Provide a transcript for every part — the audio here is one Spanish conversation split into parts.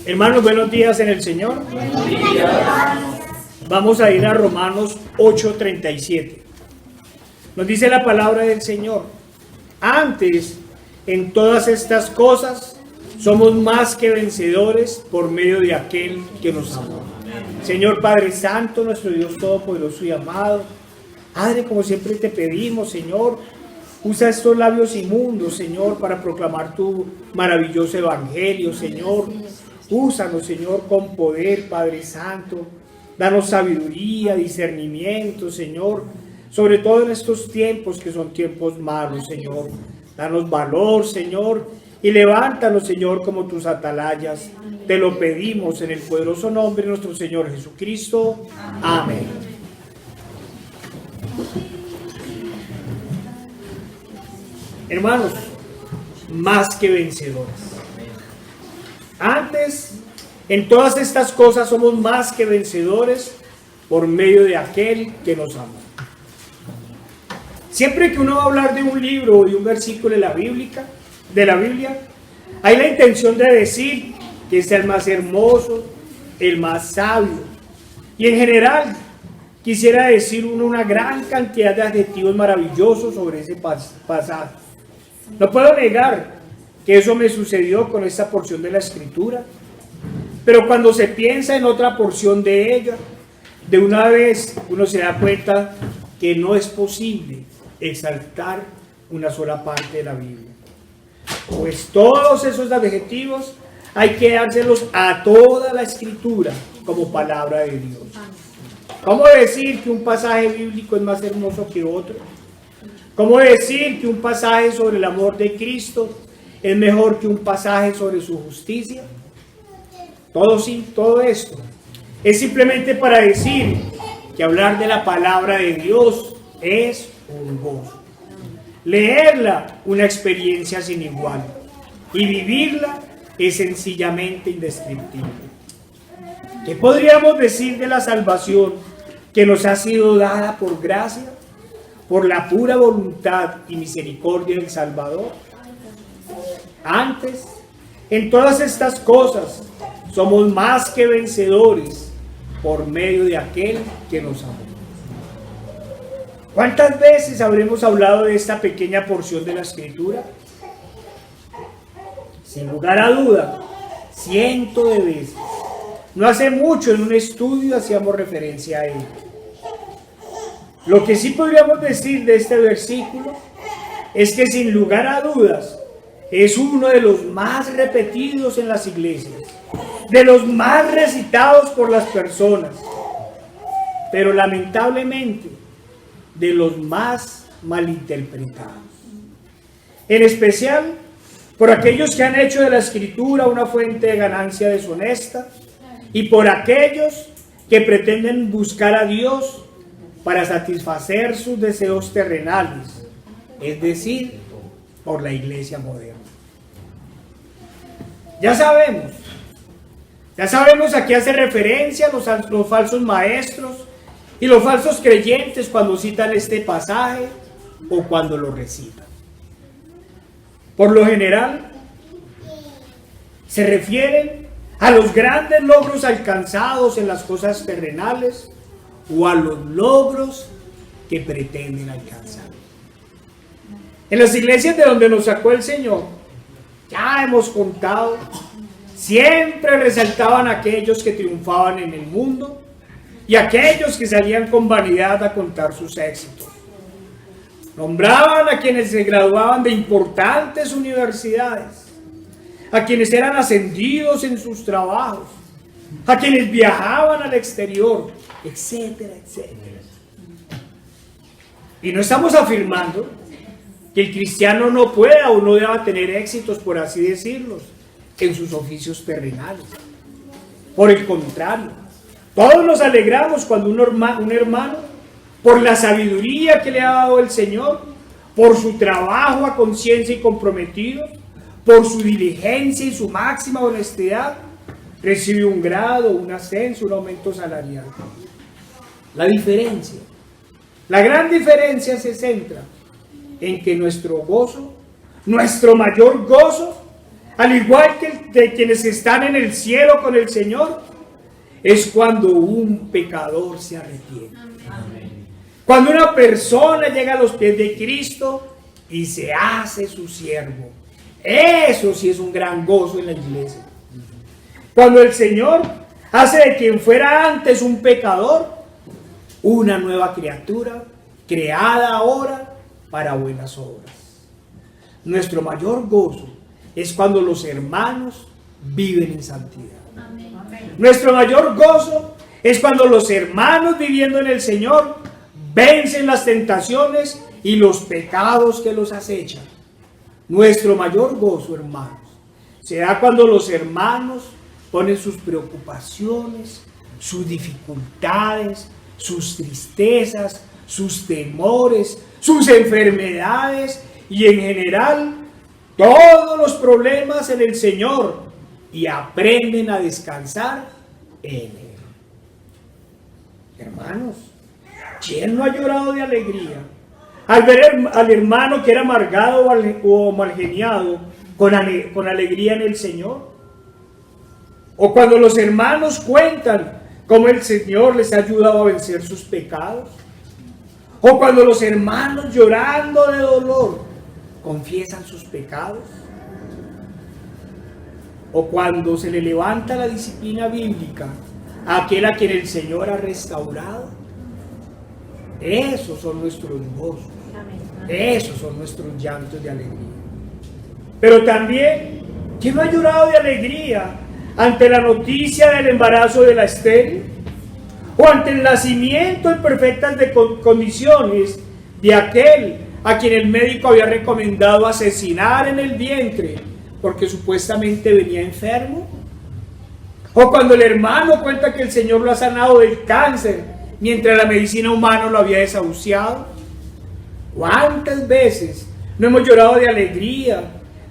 Hermanos, buenos días en el Señor. Vamos a ir a Romanos 8:37. Nos dice la palabra del Señor: antes, en todas estas cosas, somos más que vencedores por medio de aquel que nos amó. Señor Padre Santo, nuestro Dios Todopoderoso y amado, Padre, como siempre te pedimos, Señor, usa estos labios inmundos, Señor, para proclamar tu maravilloso evangelio, Señor. Úsanos, Señor, con poder, Padre Santo. Danos sabiduría, discernimiento, Señor, sobre todo en estos tiempos que son tiempos malos, Señor. Danos valor, Señor, y levántanos, Señor, como tus atalayas. Te lo pedimos en el poderoso nombre de nuestro Señor Jesucristo. Amén. Hermanos, más que vencedores. Antes, en todas estas cosas somos más que vencedores por medio de aquel que nos amó. Siempre que uno va a hablar de un libro o de un versículo de la Biblia, hay la intención de decir que es el más hermoso, el más sabio. Y en general, quisiera decir una gran cantidad de adjetivos maravillosos sobre ese pasaje. No puedo negar que eso me sucedió con esta porción de la Escritura, pero cuando se piensa en otra porción de ella, de una vez uno se da cuenta que no es posible exaltar una sola parte de la Biblia. Pues todos esos adjetivos hay que dárselos a toda la Escritura como palabra de Dios. ¿Cómo decir que un pasaje bíblico es más hermoso que otro? ¿Cómo decir que un pasaje sobre el amor de Cristo es mejor que un pasaje sobre su justicia? Todo esto es simplemente para decir que hablar de la palabra de Dios es un gozo. Leerla, una experiencia sin igual. Y vivirla es sencillamente indescriptible. ¿Qué podríamos decir de la salvación que nos ha sido dada por gracia, por la pura voluntad y misericordia del Salvador? Antes, en todas estas cosas, somos más que vencedores por medio de aquel que nos amó. ¿Cuántas veces habremos hablado de esta pequeña porción de la Escritura? Sin lugar a duda, cientos de veces. No hace mucho en un estudio hacíamos referencia a él. Lo que sí podríamos decir de este versículo es que sin lugar a dudas es uno de los más repetidos en las iglesias, de los más recitados por las personas, pero lamentablemente de los más malinterpretados. En especial por aquellos que han hecho de la Escritura una fuente de ganancia deshonesta y por aquellos que pretenden buscar a Dios para satisfacer sus deseos terrenales, es decir, por la iglesia moderna. Ya sabemos a qué hace referencia los falsos maestros y los falsos creyentes cuando citan este pasaje o cuando lo recitan. Por lo general, se refieren a los grandes logros alcanzados en las cosas terrenales o a los logros que pretenden alcanzar. En las iglesias de donde nos sacó el Señor, ya hemos contado, siempre resaltaban a aquellos que triunfaban en el mundo y aquellos que salían con vanidad a contar sus éxitos. Nombraban a quienes se graduaban de importantes universidades, a quienes eran ascendidos en sus trabajos, a quienes viajaban al exterior, etcétera, etcétera. Y no estamos afirmando que el cristiano no pueda o no deba tener éxitos, por así decirlo, en sus oficios terrenales. Por el contrario, todos nos alegramos cuando un hermano, por la sabiduría que le ha dado el Señor, por su trabajo a conciencia y comprometido, por su diligencia y su máxima honestidad, recibe un grado, un ascenso, un aumento salarial. La gran diferencia se centra en que nuestro gozo, nuestro mayor gozo, al igual que de quienes están en el cielo con el Señor, es cuando un pecador se arrepiente. Cuando una persona llega a los pies de Cristo y se hace su siervo. Eso sí es un gran gozo en la iglesia. Cuando el Señor hace de quien fuera antes un pecador una nueva criatura, creada ahora para buenas obras. Nuestro mayor gozo es cuando los hermanos viven en santidad. Amén. Nuestro mayor gozo es cuando los hermanos viviendo en el Señor vencen las tentaciones y los pecados que los acechan. Nuestro mayor gozo, hermanos, se da cuando los hermanos ponen sus preocupaciones, sus dificultades, sus tristezas, sus temores, sus enfermedades y en general todos los problemas en el Señor y aprenden a descansar en Él. Hermanos, ¿quién no ha llorado de alegría al ver al hermano que era amargado o malgeniado con alegría en el Señor? O cuando los hermanos cuentan cómo el Señor les ha ayudado a vencer sus pecados. O cuando los hermanos llorando de dolor confiesan sus pecados. O cuando se le levanta la disciplina bíblica a aquel a quien el Señor ha restaurado. Esos son nuestros gozos. Esos son nuestros llantos de alegría. Pero también, ¿quién no ha llorado de alegría ante la noticia del embarazo de la estéril? O ante el nacimiento en perfectas condiciones de aquel a quien el médico había recomendado asesinar en el vientre porque supuestamente venía enfermo. O cuando el hermano cuenta que el Señor lo ha sanado del cáncer mientras la medicina humana lo había desahuciado. ¿Cuántas veces no hemos llorado de alegría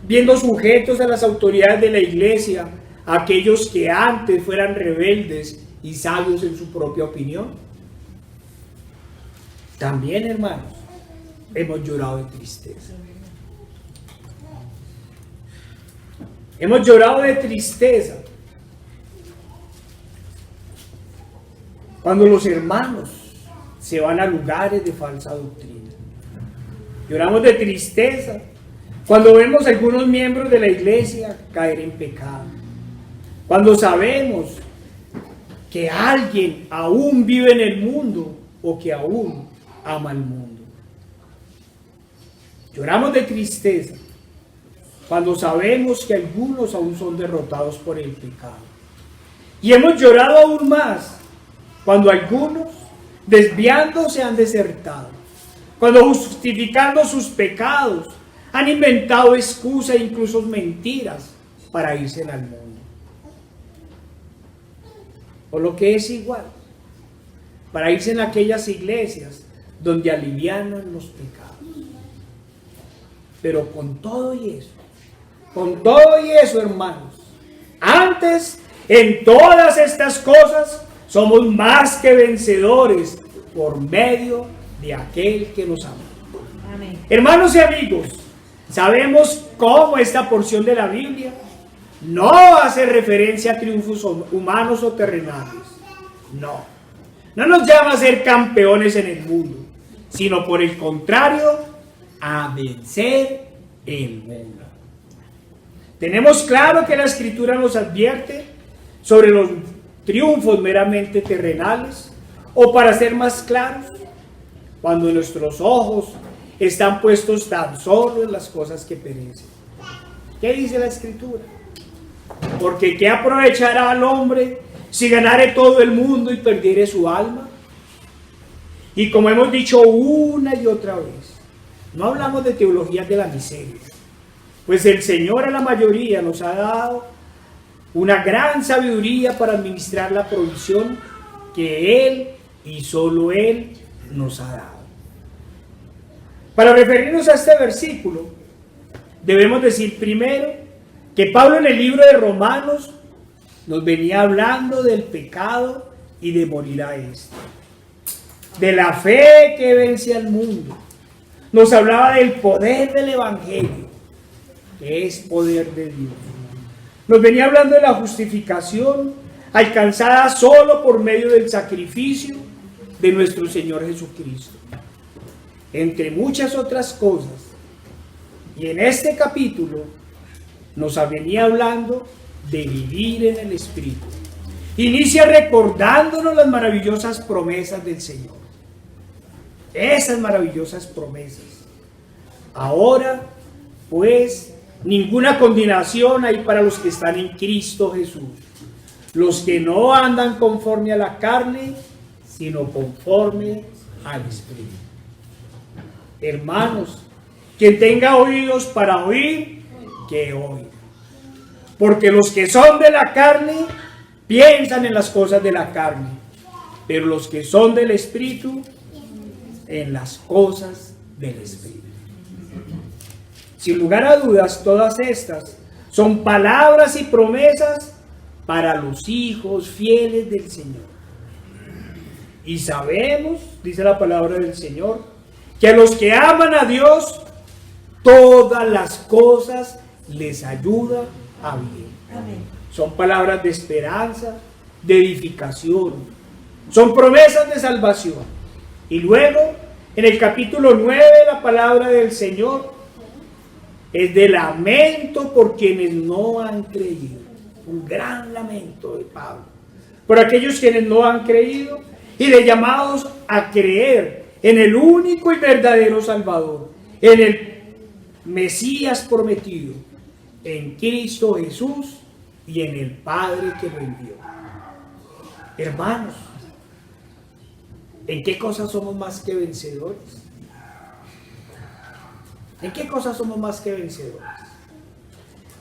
viendo sujetos a las autoridades de la iglesia, aquellos que antes fueran rebeldes y sabios en su propia opinión? También, hermanos, hemos llorado de tristeza. Hemos llorado de tristeza cuando los hermanos se van a lugares de falsa doctrina. Lloramos de tristeza cuando vemos a algunos miembros de la iglesia caer en pecado. Cuando sabemos que alguien aún vive en el mundo o que aún ama al mundo. Lloramos de tristeza cuando sabemos que algunos aún son derrotados por el pecado. Y hemos llorado aún más cuando algunos, desviándose, han desertado. Cuando justificando sus pecados, han inventado excusas e incluso mentiras para irse al mundo. O lo que es igual, para irse en aquellas iglesias donde alivianan los pecados. Pero con todo y eso, hermanos, antes, en todas estas cosas, somos más que vencedores por medio de aquel que nos ama. Amén. Hermanos y amigos, sabemos cómo esta porción de la Biblia no hace referencia a triunfos humanos o terrenales. No nos llama a ser campeones en el mundo, sino por el contrario, a vencer el mundo. Tenemos claro que la Escritura nos advierte sobre los triunfos meramente terrenales, o para ser más claros, cuando nuestros ojos están puestos tan solo en las cosas que perecen. ¿Qué dice la Escritura? Porque ¿qué aprovechará al hombre si ganare todo el mundo y perdiere su alma? Y como hemos dicho una y otra vez, no hablamos de teologías de la miseria, pues el Señor a la mayoría nos ha dado una gran sabiduría para administrar la provisión que Él y solo Él nos ha dado. Para referirnos a este versículo, debemos decir primero que Pablo en el libro de Romanos nos venía hablando del pecado y de morir a esto, de la fe que vence al mundo. Nos hablaba del poder del Evangelio, que es poder de Dios. nos venía hablando de la justificación alcanzada solo por medio del sacrificio de nuestro Señor Jesucristo, entre muchas otras cosas. Y en este capítulo nos venía hablando de vivir en el Espíritu. Inicia recordándonos las maravillosas promesas del Señor. Esas maravillosas promesas. Ahora, pues, ninguna condenación hay para los que están en Cristo Jesús. Los que no andan conforme a la carne, sino conforme al Espíritu. Hermanos, quien tenga oídos para oír, que oiga. Porque los que son de la carne, piensan en las cosas de la carne. Pero los que son del Espíritu, en las cosas del Espíritu. Sin lugar a dudas, todas estas son palabras y promesas para los hijos fieles del Señor. Y sabemos, dice la palabra del Señor, que a los que aman a Dios, todas las cosas les ayudan a bien. Amén. Son palabras de esperanza, de edificación. Son promesas de salvación. Y luego, en el capítulo 9, la palabra del Señor es de lamento por quienes no han creído. Un gran lamento de Pablo. Por aquellos quienes no han creído y de llamados a creer en el único y verdadero Salvador, en el Mesías prometido, en Cristo Jesús y en el Padre que lo envió. Hermanos, ¿en qué cosas somos más que vencedores? ¿En qué cosas somos más que vencedores?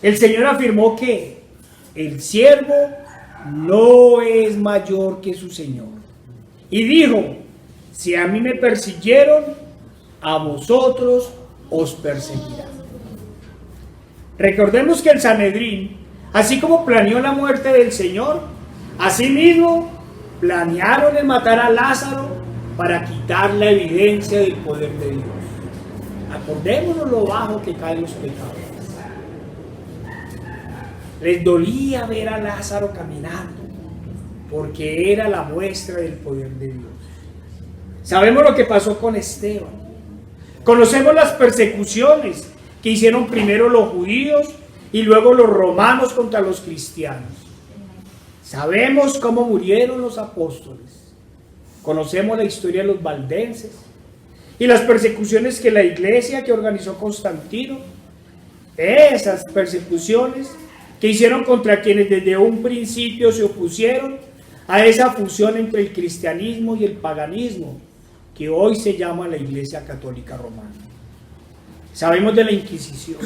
El Señor afirmó que el siervo no es mayor que su Señor. Y dijo, si a mí me persiguieron, a vosotros os perseguirán. Recordemos que el Sanedrín, así como planeó la muerte del Señor, asimismo planearon el matar a Lázaro para quitar la evidencia del poder de Dios. Acordémonos lo bajo que caen los pecadores. Les dolía ver a Lázaro caminando, porque era la muestra del poder de Dios. Sabemos lo que pasó con Esteban. Conocemos las persecuciones que hicieron primero los judíos y luego los romanos contra los cristianos. Sabemos cómo murieron los apóstoles. Conocemos la historia de los valdenses y las persecuciones que la iglesia que organizó Constantino, esas persecuciones que hicieron contra quienes desde un principio se opusieron a esa fusión entre el cristianismo y el paganismo que hoy se llama la Iglesia Católica Romana. Sabemos de la Inquisición,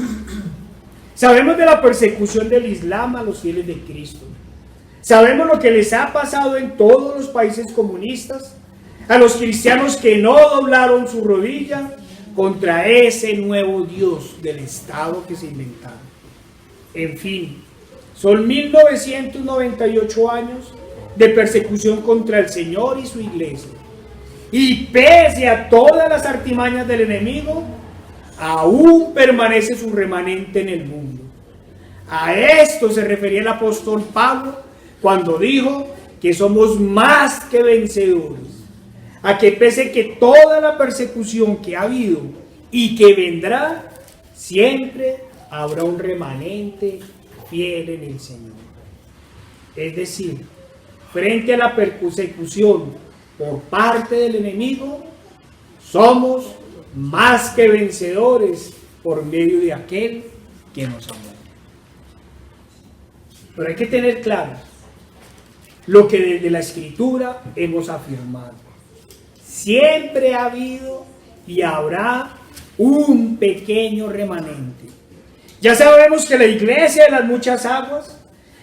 sabemos de la persecución del Islam a los fieles de Cristo, sabemos lo que les ha pasado en todos los países comunistas a los cristianos que no doblaron su rodilla contra ese nuevo Dios del Estado que se inventaron. En fin, son 1998 años de persecución contra el Señor y su iglesia. Y pese a todas las artimañas del enemigo, aún permanece su remanente en el mundo. A esto se refería el apóstol Pablo cuando dijo que somos más que vencedores. A que pese que toda la persecución que ha habido y que vendrá, siempre habrá un remanente fiel en el Señor. Es decir, frente a la persecución por parte del enemigo, somos más que vencedores por medio de aquel que nos amó. Pero hay que tener claro lo que desde la Escritura hemos afirmado. Siempre ha habido y habrá un pequeño remanente. Ya sabemos que la iglesia de las muchas aguas,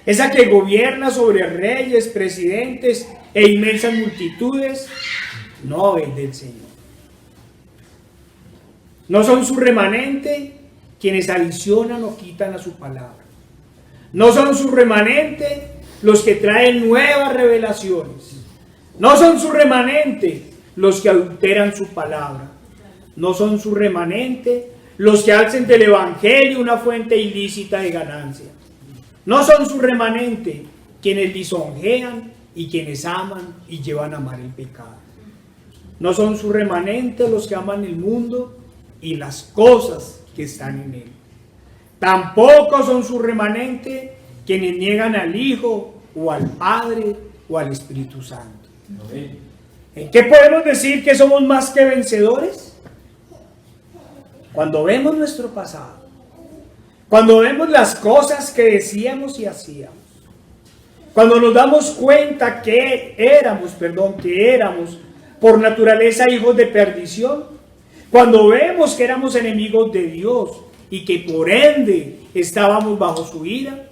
esa que gobierna sobre reyes, presidentes e inmensas multitudes, no es del Señor. No son su remanente quienes adicionan o quitan a su palabra. No son su remanente los que traen nuevas revelaciones. No son su remanente los que adulteran su palabra. No son su remanente los que hacen del evangelio una fuente ilícita de ganancia. No son su remanente quienes lisonjean y quienes aman y llevan a amar el pecado. No son su remanente los que aman el mundo y las cosas que están en él. Tampoco son su remanente quienes niegan al Hijo o al Padre o al Espíritu Santo. ¿En qué podemos decir que somos más que vencedores? Cuando vemos nuestro pasado, cuando vemos las cosas que decíamos y hacíamos, cuando nos damos cuenta que éramos por naturaleza hijos de perdición, cuando vemos que éramos enemigos de Dios y que por ende estábamos bajo su ira,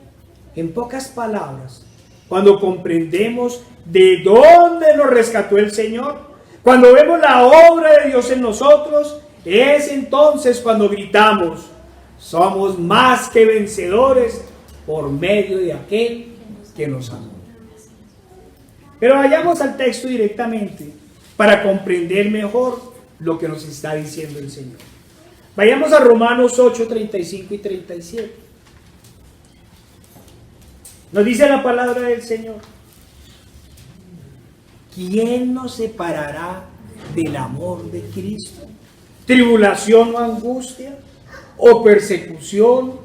en pocas palabras, cuando comprendemos de dónde nos rescató el Señor, cuando vemos la obra de Dios en nosotros, es entonces cuando gritamos: somos más que vencedores por medio de aquel que nos amó. Pero vayamos al texto directamente para comprender mejor lo que nos está diciendo el Señor. Vayamos a Romanos 8, 35 y 37. Nos dice la palabra del Señor: ¿quién nos separará del amor de Cristo? ¿Tribulación o angustia? ¿O persecución?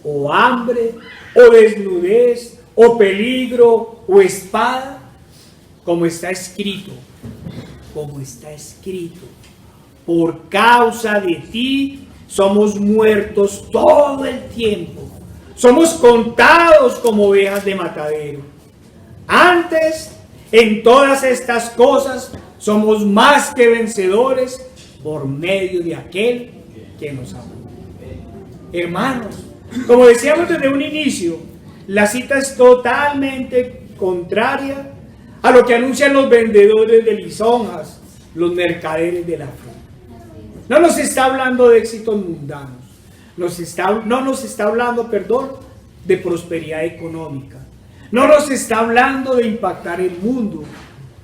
¿O hambre? ¿O desnudez? ¿O peligro? ¿O espada? Como está escrito, por causa de ti somos muertos todo el tiempo, somos contados como ovejas de matadero. Antes, en todas estas cosas, somos más que vencedores por medio de aquel que nos amó. Hermanos, como decíamos desde un inicio, la cita es totalmente contraria a lo que anuncian los vendedores de lisonjas, los mercaderes de la fe. No nos está hablando de éxitos mundanos, no nos está hablando, de prosperidad económica, no nos está hablando de impactar el mundo,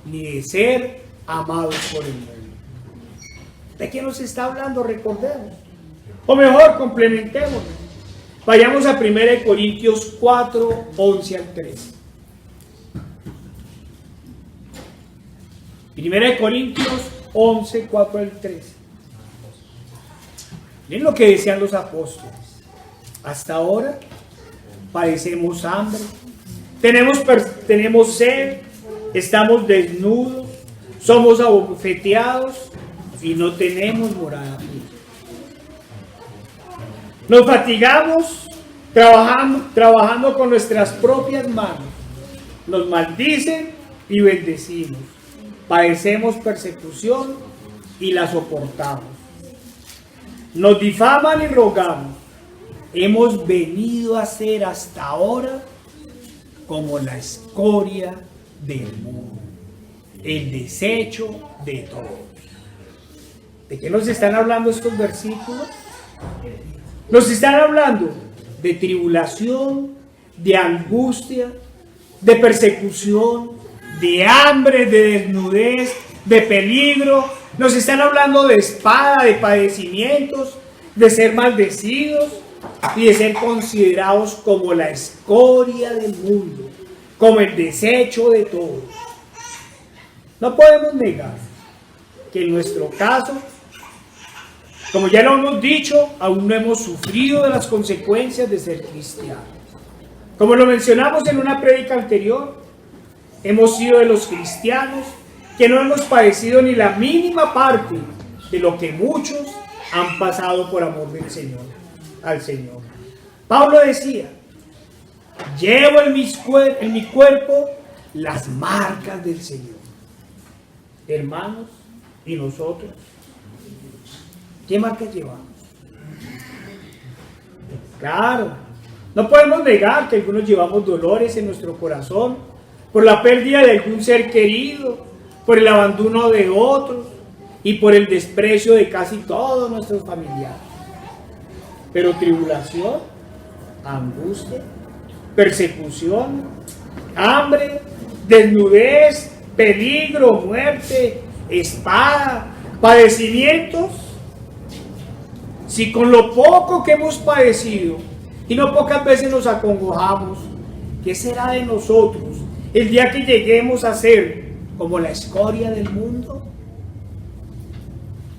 ni de ser amados por el mundo. ¿De qué nos está hablando? Recordemos, o mejor, complementemos. Vayamos a 1 Corintios 4, 11 al 13. 1 Corintios 11, 4 al 13. Miren lo que decían los apóstoles. Hasta ahora padecemos hambre, tenemos sed, estamos desnudos, somos abofeteados y no tenemos morada fija. Nos fatigamos trabajando con nuestras propias manos, nos maldicen y bendecimos. Padecemos persecución y la soportamos. Nos difaman y rogamos. Hemos venido a ser hasta ahora como la escoria del mundo, el desecho de todos. ¿De qué nos están hablando estos versículos? Nos están hablando de tribulación, de angustia, de persecución, de hambre, de desnudez, de peligro. Nos están hablando de espada, de padecimientos, de ser maldecidos y de ser considerados como la escoria del mundo, como el desecho de todos. No podemos negar que en nuestro caso, como ya lo hemos dicho, aún no hemos sufrido de las consecuencias de ser cristianos. Como lo mencionamos en una prédica anterior, hemos sido de los cristianos que no hemos padecido ni la mínima parte de lo que muchos han pasado por amor del Señor, al Señor. Pablo decía: llevo en mi cuerpo las marcas del Señor. Hermanos, ¿y nosotros? ¿Qué marcas llevamos? Claro, no podemos negar que algunos llevamos dolores en nuestro corazón por la pérdida de algún ser querido, por el abandono de otros y por el desprecio de casi todos nuestros familiares. Pero tribulación, angustia, persecución, hambre, desnudez, peligro, muerte, espada, padecimientos. Si con lo poco que hemos padecido Y no pocas veces nos acongojamos. ¿Qué será de nosotros el día que lleguemos a ser como la escoria del mundo?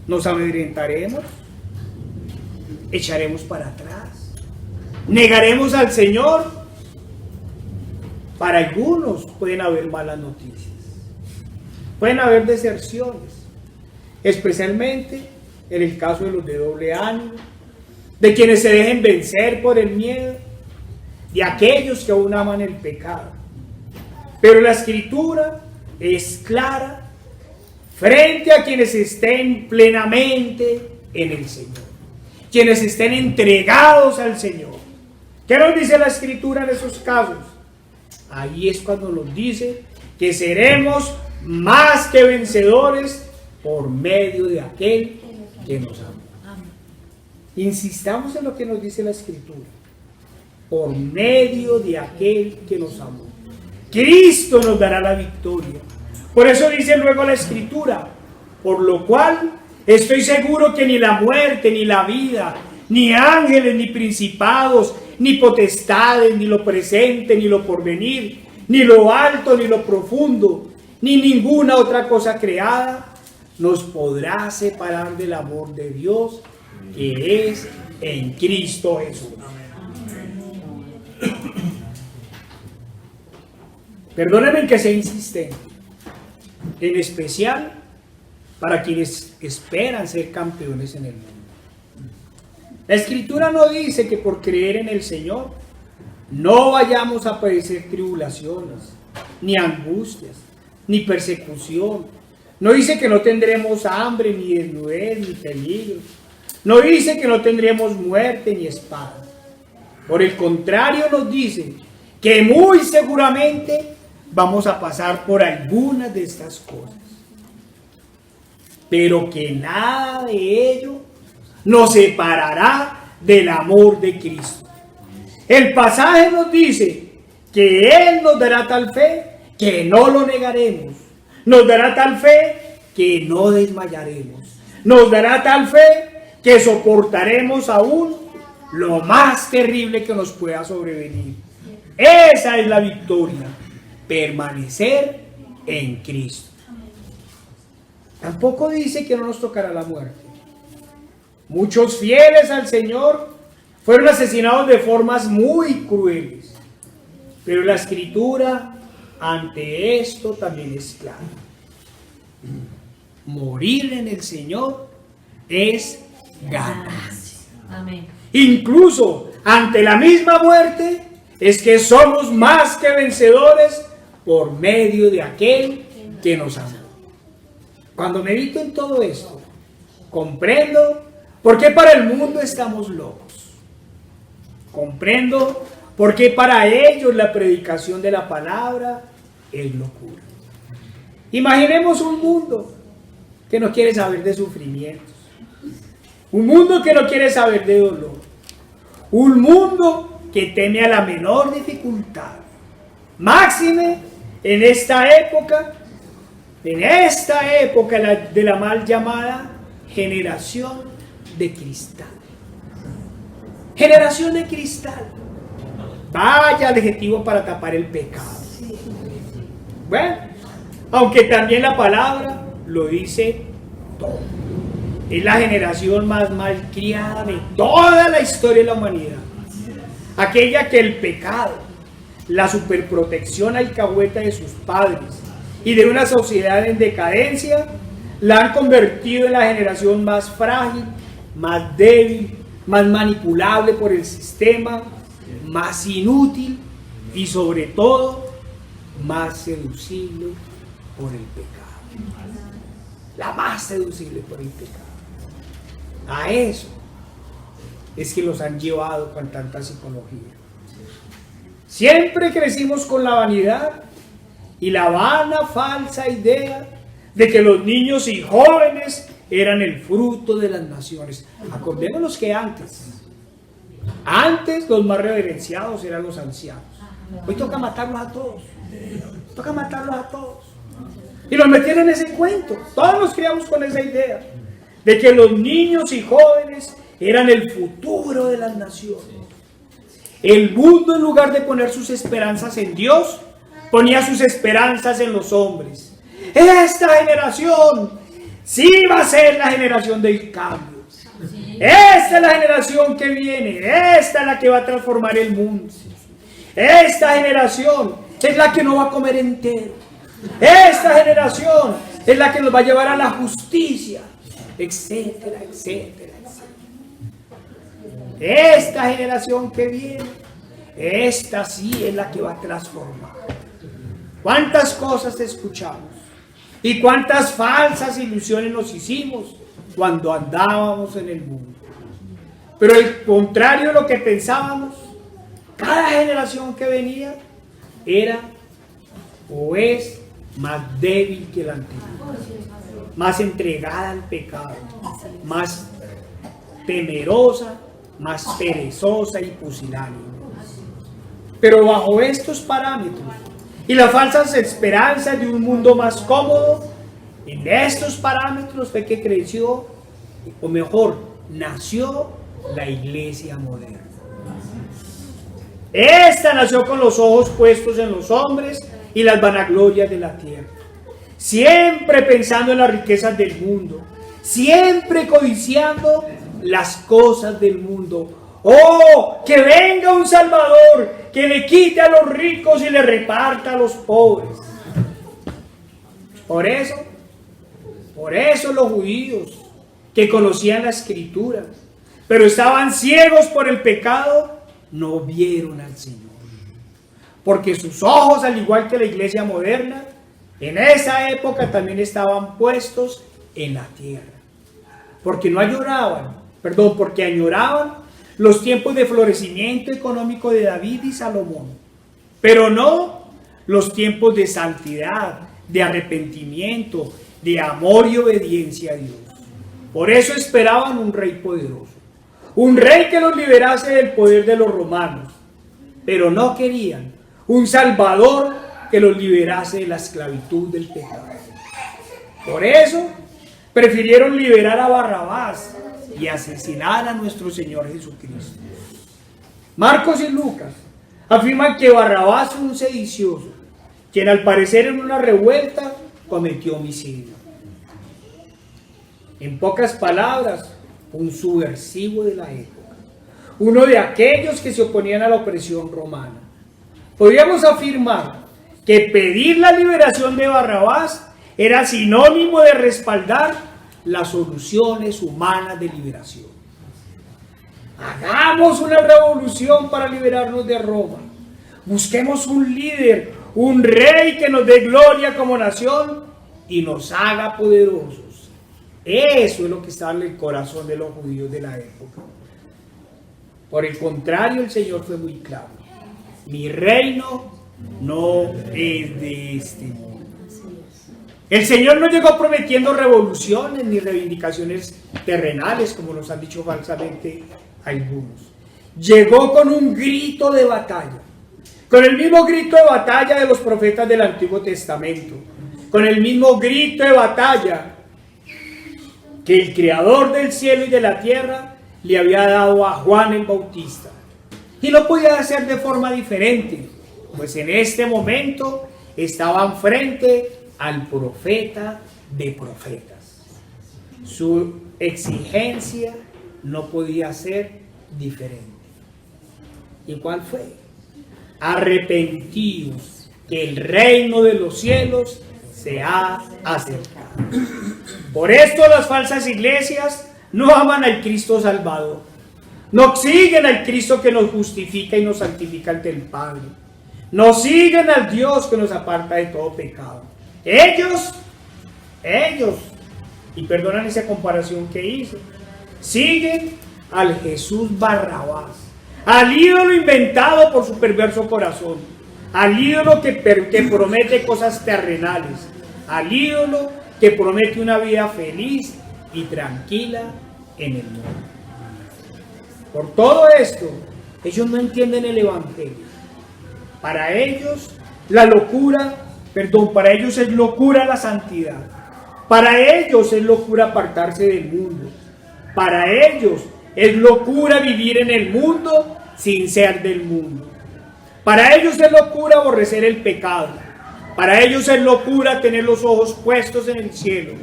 ¿Nos amedrentaremos? ¿Echaremos para atrás? ¿Negaremos al Señor? Para algunos pueden haber malas noticias. Pueden haber deserciones, especialmente en el caso de los de doble ánimo, de quienes se dejen vencer por el miedo, de aquellos que aún aman el pecado. Pero la Escritura es clara frente a quienes estén plenamente en el Señor, quienes estén entregados al Señor. ¿Qué nos dice la Escritura en esos casos? Ahí es cuando nos dice que seremos más que vencedores por medio de aquel que nos ama. Insistamos en lo que nos dice la Escritura. Por medio de aquel que nos amó. Cristo nos dará la victoria. Por eso dice luego la Escritura, por lo cual estoy seguro que ni la muerte, ni la vida, ni ángeles, ni principados, ni potestades, ni lo presente, ni lo porvenir, ni lo alto, ni lo profundo, ni ninguna otra cosa creada nos podrá separar del amor de Dios que es en Cristo Jesús. Perdónenme que sea insistente, en especial para quienes esperan ser campeones en el mundo. La Escritura no dice que por creer en el Señor no vayamos a padecer tribulaciones, ni angustias, ni persecución. No dice que no tendremos hambre, ni desnudez, ni peligro. No dice que no tendremos muerte, ni espada. Por el contrario, nos dice que muy seguramente vamos a pasar por algunas de estas cosas. Pero que nada de ello nos separará del amor de Cristo. El pasaje nos dice que Él nos dará tal fe que no lo negaremos. Nos dará tal fe que no desmayaremos. Nos dará tal fe que soportaremos aún lo más terrible que nos pueda sobrevenir. Esa es la victoria, permanecer en Cristo. Tampoco dice que no nos tocará la muerte. Muchos fieles al Señor fueron asesinados de formas muy crueles, pero la Escritura ante esto también es clara. Morir en el Señor es ganancia. Amén. Incluso ante la misma muerte es que somos más que vencedores por medio de aquel que nos amó. Cuando medito en todo esto, comprendo por qué para el mundo estamos locos. Comprendo por qué para ellos la predicación de la palabra es locura. Imaginemos un mundo que no quiere saber de sufrimientos. Un mundo que no quiere saber de dolor. Un mundo que teme a la menor dificultad. Máxime en esta época de la mal llamada generación de cristal. Generación de cristal. Vaya adjetivo para tapar el pecado. Bueno, aunque también la palabra lo dice todo. Es la generación más malcriada de toda la historia de la humanidad. Aquella que el pecado, la superprotección alcahueta de sus padres y de una sociedad en decadencia, la han convertido en la generación más frágil, más débil, más manipulable por el sistema, más inútil y sobre todo más seducible por el pecado. La más seducible por el pecado. A eso es que los han llevado con tanta psicología. Siempre crecimos con la vanidad y la vana falsa idea de que los niños y jóvenes eran el fruto de las naciones. Acordémonos que antes los más reverenciados eran los ancianos. Hoy toca matarlos a todos. Toca matarlos a todos. Y nos metieron en ese cuento. Todos nos criamos con esa idea de que los niños y jóvenes eran el futuro de las naciones. El mundo, en lugar de poner sus esperanzas en Dios, ponía sus esperanzas en los hombres. Esta generación sí va a ser la generación del cambio. Esta es la generación que viene. Esta es la que va a transformar el mundo. Esta generación es la que no va a comer entero. Esta generación es la que nos va a llevar a la justicia, etcétera, etcétera, etcétera. Esta generación que viene, esta sí es la que va a transformar. ¿Cuántas cosas escuchamos? ¿Y cuántas falsas ilusiones nos hicimos cuando andábamos en el mundo? Pero el contrario de lo que pensábamos, cada generación que venía era o es más débil que la anterior, más entregada al pecado, más temerosa, más perezosa y pusilánime. Pero bajo estos parámetros y las falsas esperanzas de un mundo más cómodo, en estos parámetros fue que creció, o mejor, nació la iglesia moderna. Esta nació con los ojos puestos en los hombres y las vanaglorias de la tierra, siempre pensando en las riquezas del mundo, siempre codiciando las cosas del mundo. ¡Oh, que venga un Salvador que le quite a los ricos y le reparta a los pobres! Por eso los judíos que conocían la Escritura, pero estaban ciegos por el pecado, no vieron al Señor. Porque sus ojos, al igual que la iglesia moderna, en esa época también estaban puestos en la tierra. Porque añoraban los tiempos de florecimiento económico de David y Salomón, pero no los tiempos de santidad, de arrepentimiento, de amor y obediencia a Dios. Por eso esperaban un rey poderoso, un rey que los liberase del poder de los romanos, pero no querían un Salvador que los liberase de la esclavitud del pecado. Por eso prefirieron liberar a Barrabás y asesinar a nuestro Señor Jesucristo. Marcos y Lucas afirman que Barrabás fue un sedicioso, quien al parecer en una revuelta cometió homicidio. En pocas palabras, un subversivo de la época, uno de aquellos que se oponían a la opresión romana. Podríamos afirmar que pedir la liberación de Barrabás era sinónimo de respaldar las soluciones humanas de liberación. Hagamos una revolución para liberarnos de Roma. Busquemos un líder, un rey que nos dé gloria como nación y nos haga poderosos. Eso es lo que estaba en el corazón de los judíos de la época. Por el contrario, el Señor fue muy claro: mi reino no es de este mundo. El Señor no llegó prometiendo revoluciones ni reivindicaciones terrenales, como nos han dicho falsamente algunos. Llegó con un grito de batalla, con el mismo grito de batalla de los profetas del Antiguo Testamento, con el mismo grito de batalla que el Creador del cielo y de la tierra le había dado a Juan el Bautista. Y lo podía hacer de forma diferente, pues en este momento estaban frente al profeta de profetas. Su exigencia no podía ser diferente. ¿Y cuál fue? Arrepentidos, que el reino de los cielos se ha acercado. Por esto las falsas iglesias no aman al Cristo Salvador, no siguen al Cristo que nos justifica y nos santifica ante el Padre, no siguen al Dios que nos aparta de todo pecado. Ellos, y perdonan esa comparación que hice, siguen al Jesús Barrabás, al ídolo inventado por su perverso corazón, al ídolo que promete cosas terrenales, al ídolo que promete una vida feliz y tranquila en el mundo. Por todo esto, ellos no entienden el Evangelio. Para ellos, para ellos es locura la santidad. Para ellos es locura apartarse del mundo. Para ellos es locura vivir en el mundo sin ser del mundo. Para ellos es locura aborrecer el pecado. Para ellos es locura tener los ojos puestos en el cielo.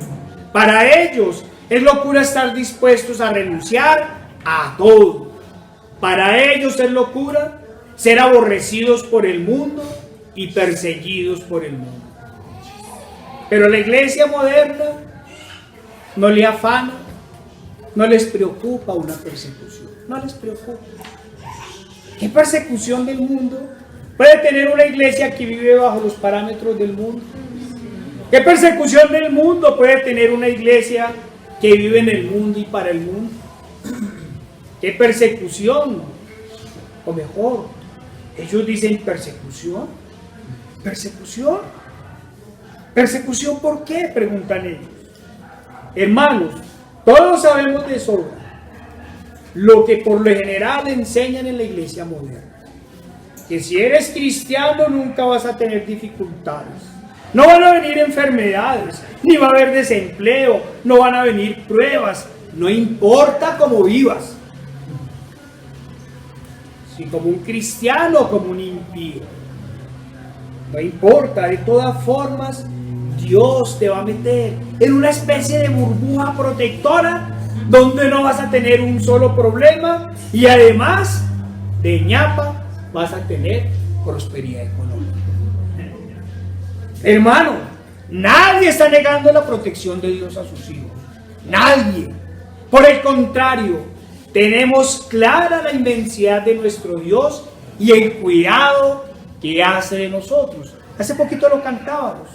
Para ellos es locura estar dispuestos a renunciar a todo. Para ellos es locura ser aborrecidos por el mundo y perseguidos por el mundo. Pero la iglesia moderna no le afana, no les preocupa una persecución, no les preocupa. ¿Qué persecución del mundo puede tener una iglesia que vive bajo los parámetros del mundo? ¿Qué persecución del mundo puede tener una iglesia que vive en el mundo y para el mundo? ¿Qué persecución? O mejor, ellos dicen persecución. ¿Persecución? ¿Persecución por qué? Preguntan ellos. Hermanos, todos sabemos de sobra lo que por lo general enseñan en la iglesia moderna. Que si eres cristiano nunca vas a tener dificultades. No van a venir enfermedades, ni va a haber desempleo, no van a venir pruebas. No importa cómo vivas. Si como un cristiano o como un impío. No importa, de todas formas, Dios te va a meter en una especie de burbuja protectora donde no vas a tener un solo problema y además de ñapa vas a tener prosperidad económica. Hermano, nadie está negando la protección de Dios a sus hijos. Nadie. Por el contrario, tenemos clara la inmensidad de nuestro Dios y el cuidado que hace de nosotros. Hace poquito lo cantábamos.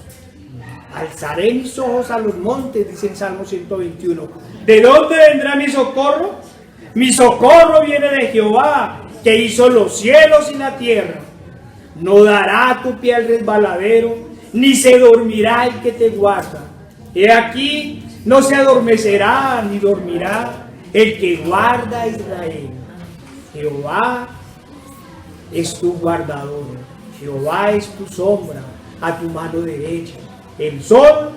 Alzaré mis ojos a los montes, dice el Salmo 121. ¿De dónde vendrá mi socorro? Mi socorro viene de Jehová, que hizo los cielos y la tierra. No dará tu pie al resbaladero, ni se dormirá el que te guarda. He aquí, no se adormecerá ni dormirá el que guarda a Israel. Jehová es tu guardador. Jehová es tu sombra a tu mano derecha. El sol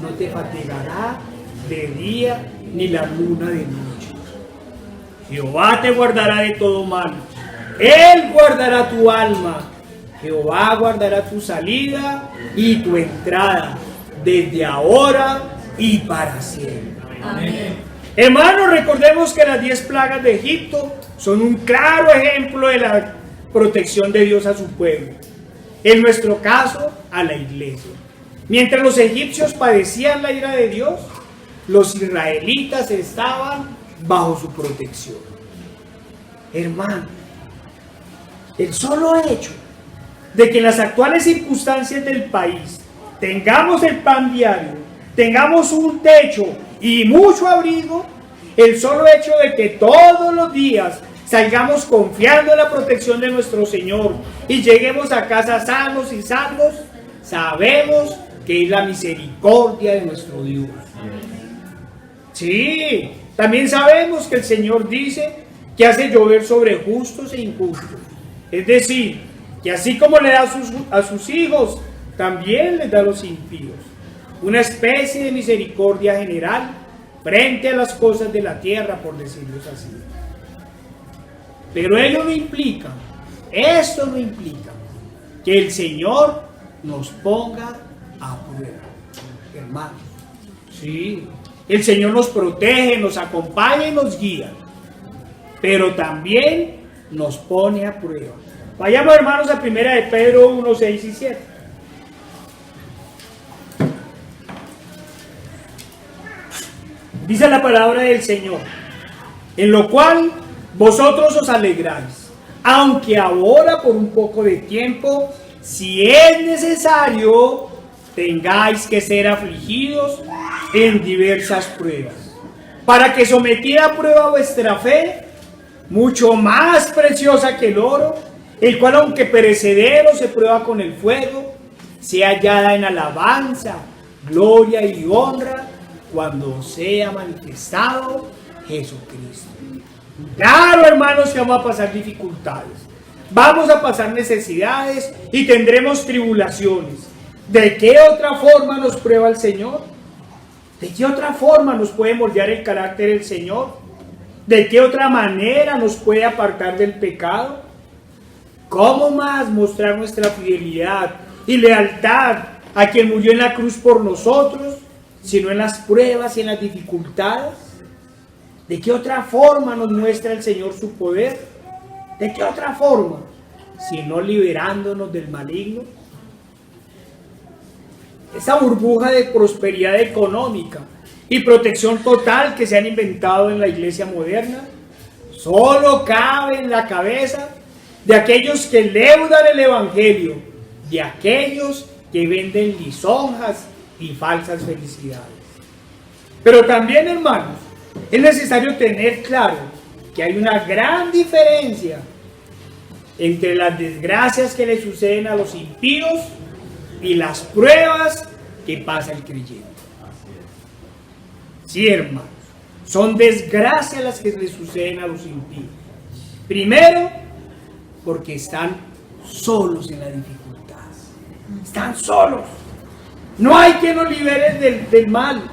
no te fatigará de día, ni la luna de noche. Jehová te guardará de todo mal. Él guardará tu alma. Jehová guardará tu salida y tu entrada, desde ahora y para siempre. Amén. Hermanos, recordemos que las 10 plagas de Egipto son un claro ejemplo de la protección de Dios a su pueblo. En nuestro caso, a la iglesia. Mientras los egipcios padecían la ira de Dios, los israelitas estaban bajo su protección. Hermano, el solo hecho de que en las actuales circunstancias del país tengamos el pan diario, tengamos un techo y mucho abrigo, el solo hecho de que todos los días salgamos confiando en la protección de nuestro Señor y lleguemos a casa sanos y salvos, sabemos que es la misericordia de nuestro Dios. Sí, también sabemos que el Señor dice que hace llover sobre justos e injustos. Es decir, que así como le da a sus hijos, también les da a los impíos. Una especie de misericordia general frente a las cosas de la tierra, por decirlo así. Pero esto no implica que el Señor nos ponga a prueba, hermanos. Sí, el Señor nos protege, nos acompaña y nos guía, pero también nos pone a prueba. Vayamos, hermanos, a 1 de Pedro 1, 6 y 7. Dice la palabra del Señor: en lo cual vosotros os alegráis, aunque ahora por un poco de tiempo, si es necesario, tengáis que ser afligidos en diversas pruebas, para que sometida a prueba vuestra fe, mucho más preciosa que el oro, el cual aunque perecedero se prueba con el fuego, sea hallada en alabanza, gloria y honra cuando sea manifestado Jesucristo. Claro, hermanos, que vamos a pasar dificultades, vamos a pasar necesidades y tendremos tribulaciones. ¿De qué otra forma nos prueba el Señor? ¿De qué otra forma nos puede moldear el carácter del Señor? ¿De qué otra manera nos puede apartar del pecado? ¿Cómo más mostrar nuestra fidelidad y lealtad a quien murió en la cruz por nosotros, sino en las pruebas y en las dificultades? ¿De qué otra forma nos muestra el Señor su poder? ¿De qué otra forma? Sino liberándonos del maligno. Esa burbuja de prosperidad económica y protección total que se han inventado en la iglesia moderna solo cabe en la cabeza de aquellos que leudan el evangelio, de aquellos que venden lisonjas y falsas felicidades. Pero también, hermanos, es necesario tener claro que hay una gran diferencia entre las desgracias que le suceden a los impíos y las pruebas que pasa el creyente. Sí, hermanos, son desgracias las que le suceden a los impíos. Primero, porque están solos en la dificultad. Están solos. No hay quien los libere del mal.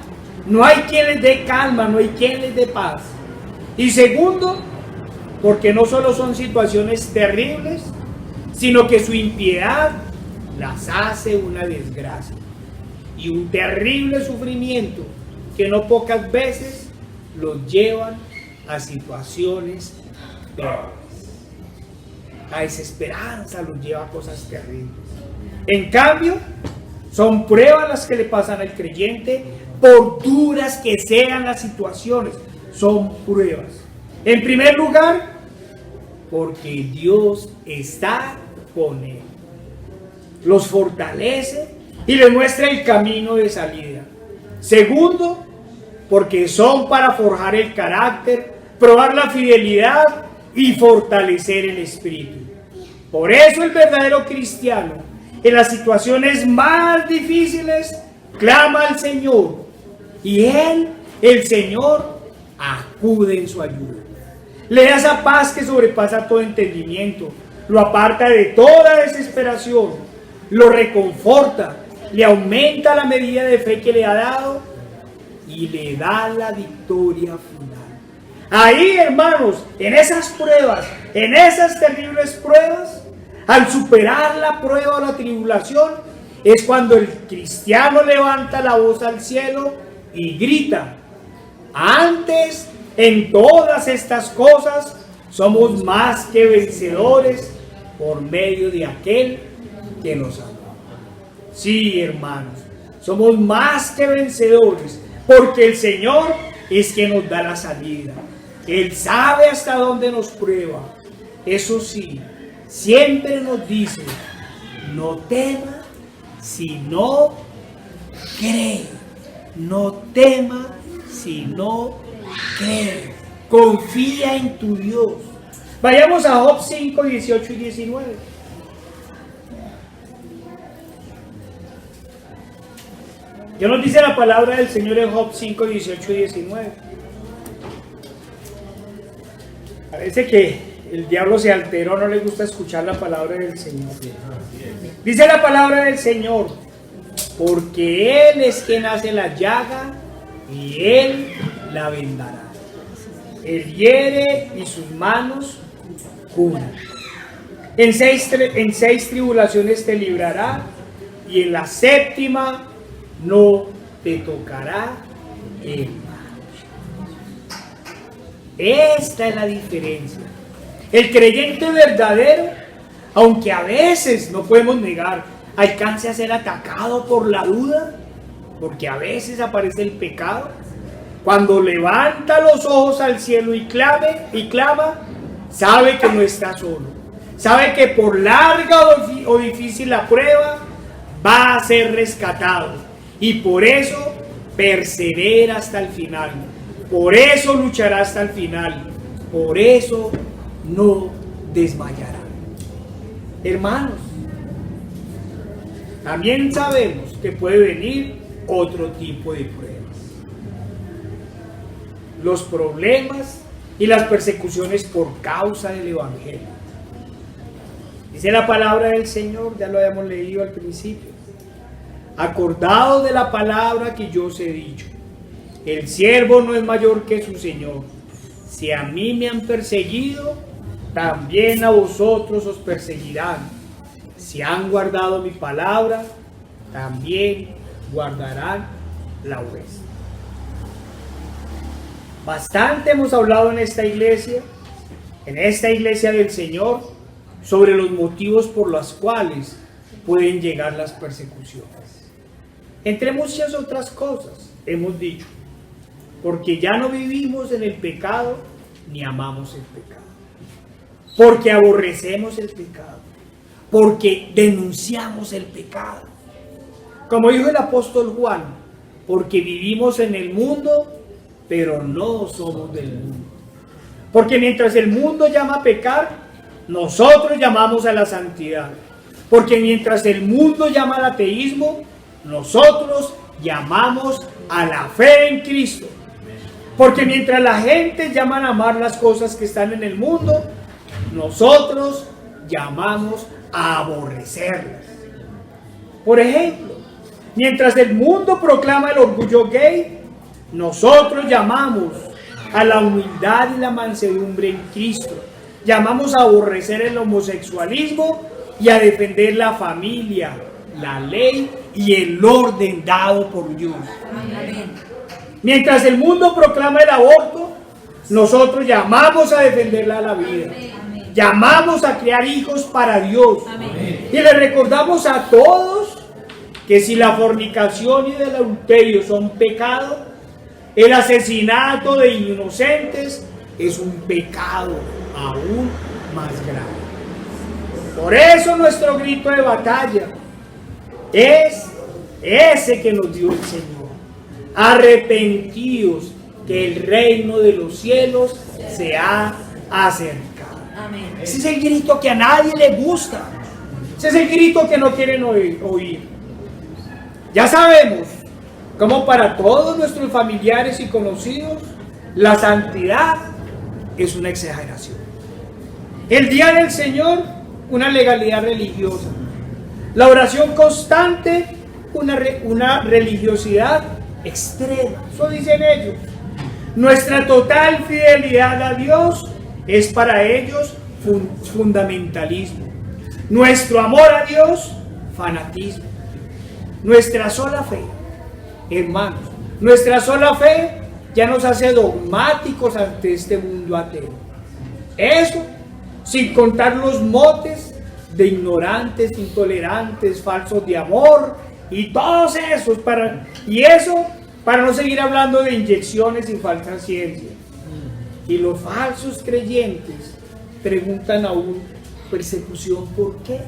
No hay quien les dé calma, no hay quien les dé paz. Y segundo, porque no solo son situaciones terribles, sino que su impiedad las hace una desgracia y un terrible sufrimiento que no pocas veces los llevan a situaciones peores. La desesperanza los lleva a cosas terribles. En cambio, son pruebas las que le pasan al creyente, por duras que sean las situaciones, son pruebas. En primer lugar, porque Dios está con él. Los fortalece y les muestra el camino de salida. Segundo, porque son para forjar el carácter, probar la fidelidad y fortalecer el espíritu. Por eso el verdadero cristiano, en las situaciones más difíciles, clama al Señor y Él, el Señor, acude en su ayuda. Le da esa paz que sobrepasa todo entendimiento, lo aparta de toda desesperación, lo reconforta, le aumenta la medida de fe que le ha dado y le da la victoria final. Ahí, hermanos, en esas pruebas, en esas terribles pruebas, al superar la prueba o la tribulación, es cuando el cristiano levanta la voz al cielo y grita: antes, en todas estas cosas, somos más que vencedores por medio de aquel que nos amó. Sí, hermanos, somos más que vencedores, porque el Señor es quien nos da la salida. Él sabe hasta dónde nos prueba. Eso sí, siempre nos dice: no tema, sino cree. No tema, sino cree. Confía en tu Dios. Vayamos a Job 5, 18 y 19. ¿Qué nos dice la palabra del Señor en Job 5, 18 y 19? Parece que el diablo se alteró, no le gusta escuchar la palabra del Señor. Dice la palabra del Señor: porque Él es quien hace la llaga y Él la vendará. Él hiere y sus manos curan. En seis tribulaciones te librará y en la séptima no te tocará el mal. Esta es la diferencia. El creyente verdadero, aunque a veces, no podemos negar, alcance a ser atacado por la duda, porque a veces aparece el pecado, cuando levanta los ojos al cielo y clama, sabe que no está solo. Sabe que por larga o difícil la prueba, va a ser rescatado. Y por eso persevera hasta el final. Por eso luchará hasta el final. Por eso no desmayará. Hermanos, también sabemos que puede venir otro tipo de pruebas. Los problemas y las persecuciones por causa del Evangelio. Dice la palabra del Señor, ya lo habíamos leído al principio: acordaos de la palabra que yo os he dicho, el siervo no es mayor que su Señor. si a mí me han perseguido, también a vosotros os perseguirán. Si han guardado mi palabra, también guardarán la vuestra. Bastante hemos hablado en esta iglesia del Señor, sobre los motivos por los cuales pueden llegar las persecuciones. Entre muchas otras cosas hemos dicho, porque ya no vivimos en el pecado ni amamos el pecado, porque aborrecemos el pecado, porque denunciamos el pecado. Como dijo el apóstol Juan, porque vivimos en el mundo, pero no somos del mundo. Porque mientras el mundo llama a pecar, nosotros llamamos a la santidad. Porque mientras el mundo llama al ateísmo, nosotros llamamos a la fe en Cristo. Porque mientras la gente llama a amar las cosas que están en el mundo, nosotros llamamos a aborrecerlas. Por ejemplo, mientras el mundo proclama el orgullo gay, nosotros llamamos a la humildad y la mansedumbre en Cristo. Llamamos a aborrecer el homosexualismo y a defender la familia, la ley y el orden dado por Dios. Amén. Mientras el mundo proclama el aborto, nosotros llamamos a defenderla a la vida. Amén. Llamamos a crear hijos para Dios. Amén. Y le recordamos a todos que si la fornicación y el adulterio son pecados, el asesinato de inocentes es un pecado aún más grave. Por eso nuestro grito de batalla es ese que nos dio el Señor. Arrepentidos, que el reino de los cielos se ha acercado. Amén. Ese es el grito que a nadie le gusta. Ese es el grito que no quieren oír. Ya sabemos cómo para todos nuestros familiares y conocidos la santidad es una exageración. El día del Señor, una legalidad religiosa. La oración constante, una religiosidad extrema. Eso dicen ellos. Nuestra total fidelidad a Dios es para ellos fundamentalismo. Nuestro amor a Dios, fanatismo. Nuestra sola fe, hermanos, nuestra sola fe ya nos hace dogmáticos ante este mundo ateo. Eso, sin contar los motes de ignorantes, intolerantes, falsos de amor y todos esos, y eso para no seguir hablando de inyecciones y falsa ciencia. Y los falsos creyentes preguntan aún, ¿persecución por qué?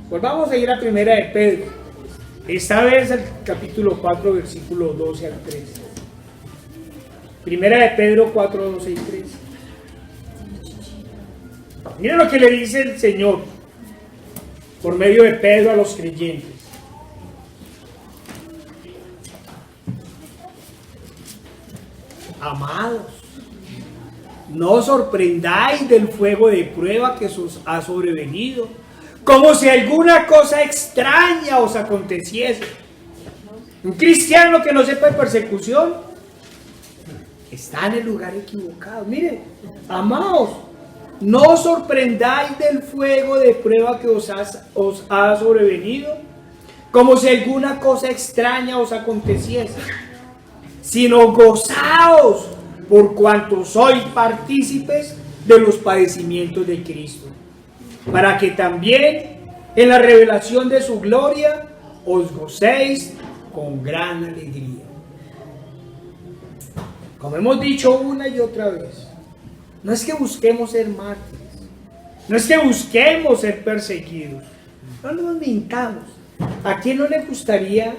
Pues vamos a ir a Primera de Pedro, esta vez al capítulo 4, versículo 12 al 13. Primera de Pedro 4, 12 y 13. Miren lo que le dice el Señor por medio de Pedro a los creyentes. Amados, no os sorprendáis del fuego de prueba que os ha sobrevenido, como si alguna cosa extraña os aconteciese. Un cristiano que no sepa de persecución está en el lugar equivocado. Miren, amados, no os sorprendáis del fuego de prueba que os ha sobrevenido, como si alguna cosa extraña os aconteciese, sino gozaos por cuanto sois partícipes de los padecimientos de Cristo, para que también en la revelación de su gloria os gocéis con gran alegría. Como hemos dicho una y otra vez, no es que busquemos ser mártires, no es que busquemos ser perseguidos, no nos mintamos. ¿A quién no le gustaría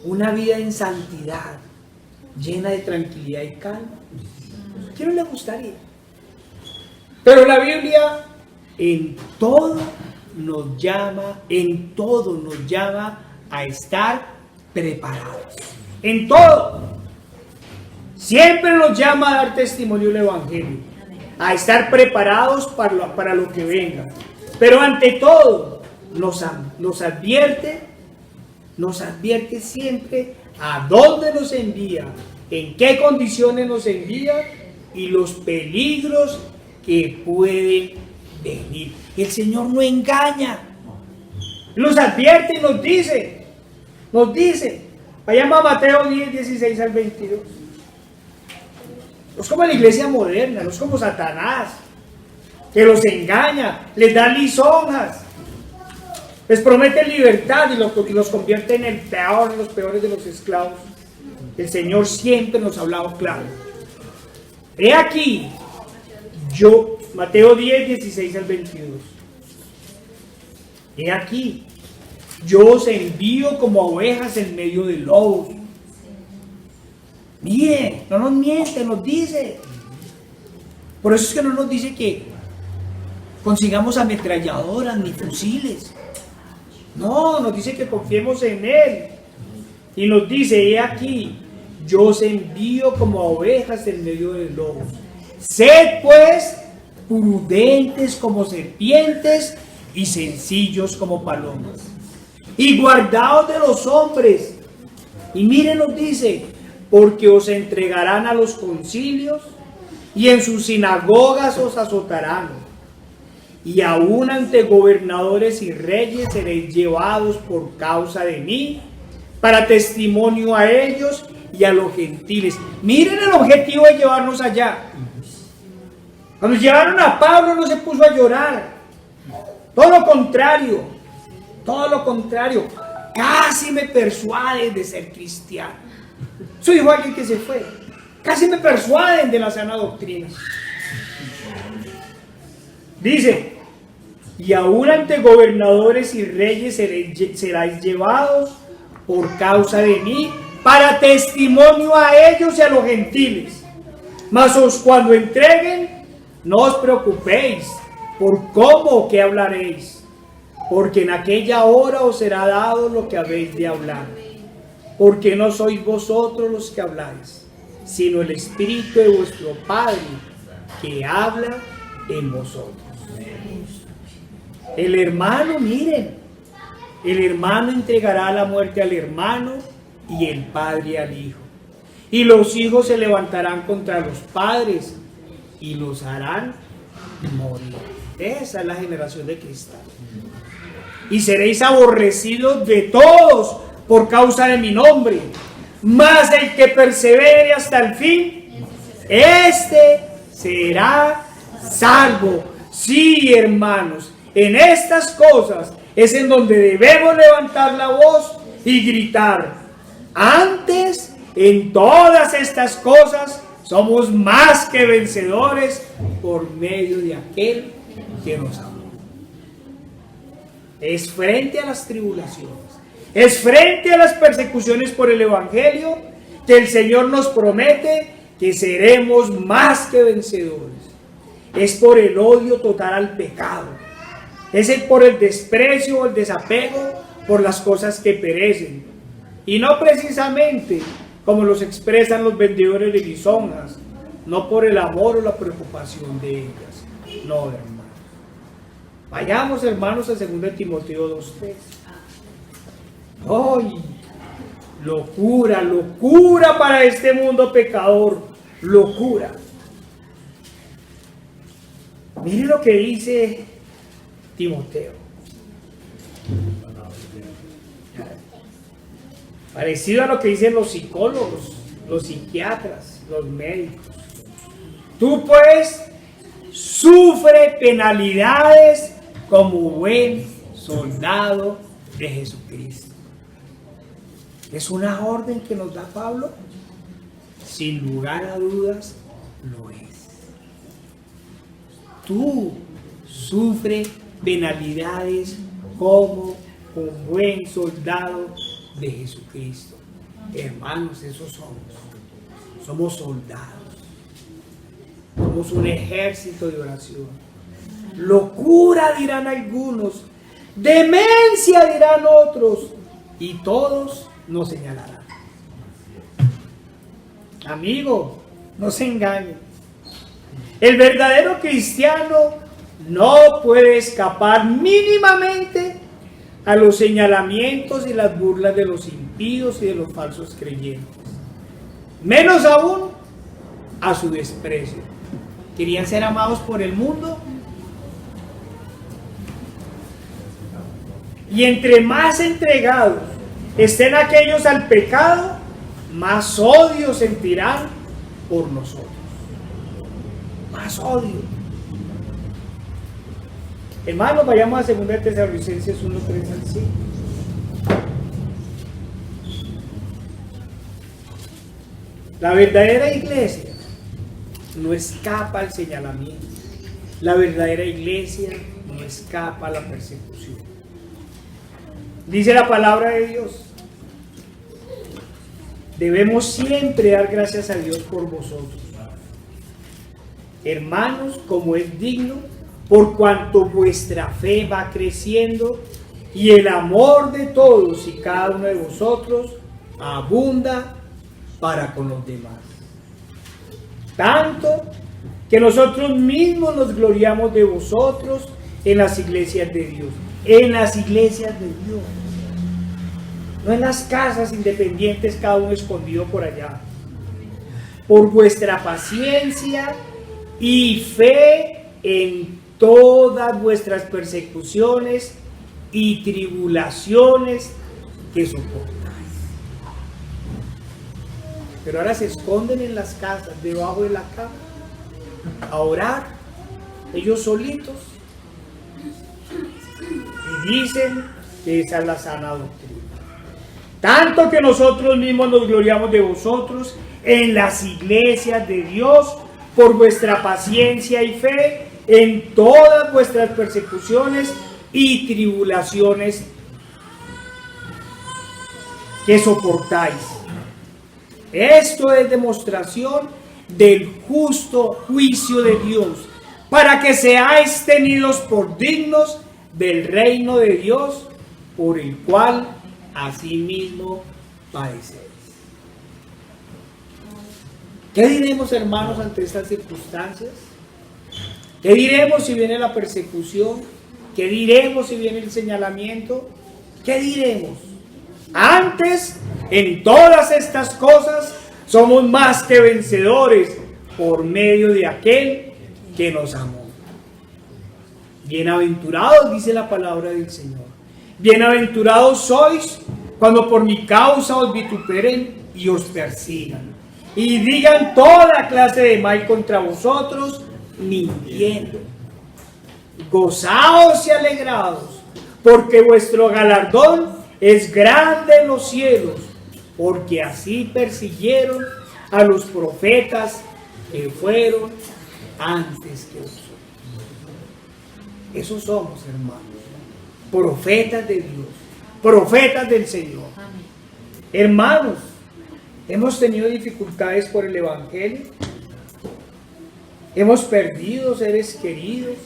una vida en santidad, llena de tranquilidad y calma? ¿A quién no le gustaría? Pero la Biblia en todo nos llama a estar preparados. En todo. Siempre nos llama a dar testimonio del Evangelio, a estar preparados para lo que venga. Pero ante todo, nos advierte siempre a dónde nos envía en qué condiciones nos envía y los peligros que pueden venir. El Señor no engaña. Nos advierte y nos dice, vayamos a Mateo 10, 16 al 22. No es como la iglesia moderna, no es como Satanás, que los engaña, les da lisonjas, les promete libertad y los convierte en los peores de los esclavos. El Señor siempre nos ha hablado claro. He aquí, Mateo 10, 16 al 22. He aquí, yo os envío como ovejas en medio de lobos. Mire, no nos miente, nos dice. Por eso es que no nos dice que consigamos ametralladoras ni fusiles. No, nos dice que confiemos en Él. Y nos dice, he aquí, yo os envío como ovejas en medio de lobos. Sed pues prudentes como serpientes y sencillos como palomas. Y guardaos de los hombres. Y miren, nos dice, porque os entregarán a los concilios y en sus sinagogas os azotarán. Y aún ante gobernadores y reyes seréis llevados por causa de mí, para testimonio a ellos y a los gentiles. Miren el objetivo de llevarnos allá. Cuando llevaron a Pablo no se puso a llorar. Todo lo contrario. Casi me persuaden de ser cristiano. Eso dijo alguien que se fue. Casi me persuaden de la sana doctrina. Dice, y aún ante gobernadores y reyes seréis llevados por causa de mí, para testimonio a ellos y a los gentiles. Mas cuando entreguen, no os preocupéis por cómo o qué hablaréis, porque en aquella hora os será dado lo que habéis de hablar. Porque no sois vosotros los que habláis, sino el Espíritu de vuestro Padre que habla en vosotros. El hermano, miren, el hermano entregará la muerte al hermano y el padre al hijo. Y los hijos se levantarán contra los padres y los harán morir. Esa es la generación de cristal. Y seréis aborrecidos de todos por causa de mi nombre. Mas el que persevere hasta el fin, este será salvo. Sí, hermanos, en estas cosas es en donde debemos levantar la voz y gritar. Antes, en todas estas cosas, somos más que vencedores por medio de aquel que nos amó. Es frente a las tribulaciones, es frente a las persecuciones por el Evangelio que el Señor nos promete que seremos más que vencedores. Es por el odio total al pecado, es por el desprecio o el desapego por las cosas que perecen, y no precisamente como los expresan los vendedores de lisonjas, no por el amor o la preocupación de ellas. No, hermanos. Vayamos, hermanos, a 2 Timoteo 2:3. ¡Ay! Locura para este mundo pecador. Locura. Mire lo que dice Timoteo. Parecido a lo que dicen los psicólogos, los psiquiatras, los médicos. Tú pues sufre penalidades como buen soldado de Jesucristo. ¿Es una orden que nos da Pablo? Sin lugar a dudas, lo es. Tú sufre penalidades como un buen soldado de Jesucristo. Hermanos, esos somos soldados. Somos un ejército de oración. Locura dirán algunos, demencia dirán otros, y todos nos señalarán. Amigo, no se engañe. El verdadero cristiano no puede escapar mínimamente a los señalamientos y las burlas de los impíos y de los falsos creyentes. menos aún a su desprecio. ¿Querían ser amados por el mundo? Y entre más entregados estén aquellos al pecado, más odio sentirán por nosotros. Más odio. Hermanos, vayamos a 2 Tesalonicenses 1, 3 al 5. La verdadera iglesia no escapa al señalamiento. La verdadera iglesia no escapa a la persecución. Dice la palabra de Dios: debemos siempre dar gracias a Dios por vosotros, hermanos, como es digno, por cuanto vuestra fe va creciendo y el amor de todos y cada uno de vosotros abunda para con los demás. Tanto que nosotros mismos nos gloriamos de vosotros en las iglesias de Dios. En las iglesias de Dios. No en las casas independientes, cada uno escondido por allá. Por vuestra paciencia y fe en todas vuestras persecuciones y tribulaciones que soportáis. Pero ahora se esconden en las casas, debajo de la cama, a orar, ellos solitos, y dicen que esa es la sana doctrina. Tanto que nosotros mismos nos gloriamos de vosotros en las iglesias de Dios por vuestra paciencia y fe en todas vuestras persecuciones y tribulaciones que soportáis. Esto es demostración del justo juicio de Dios, para que seáis tenidos por dignos del reino de Dios, por el cual asimismo padecéis. ¿Qué diremos, hermanos, ante estas circunstancias? ¿Qué diremos si viene la persecución? ¿Qué diremos si viene el señalamiento? ¿Qué diremos? Antes, en todas estas cosas, somos más que vencedores por medio de aquel que nos amó. Bienaventurados, dice la palabra del Señor. Bienaventurados sois cuando por mi causa os vituperen y os persigan, y digan toda clase de mal contra vosotros, mintiendo. Gozaos y alegraos, porque vuestro galardón es grande en los cielos, porque así persiguieron a los profetas que fueron antes que vosotros. Esos somos, hermanos, profetas de Dios, profetas del Señor. Hermanos, hemos tenido dificultades por el Evangelio, hemos perdido seres queridos,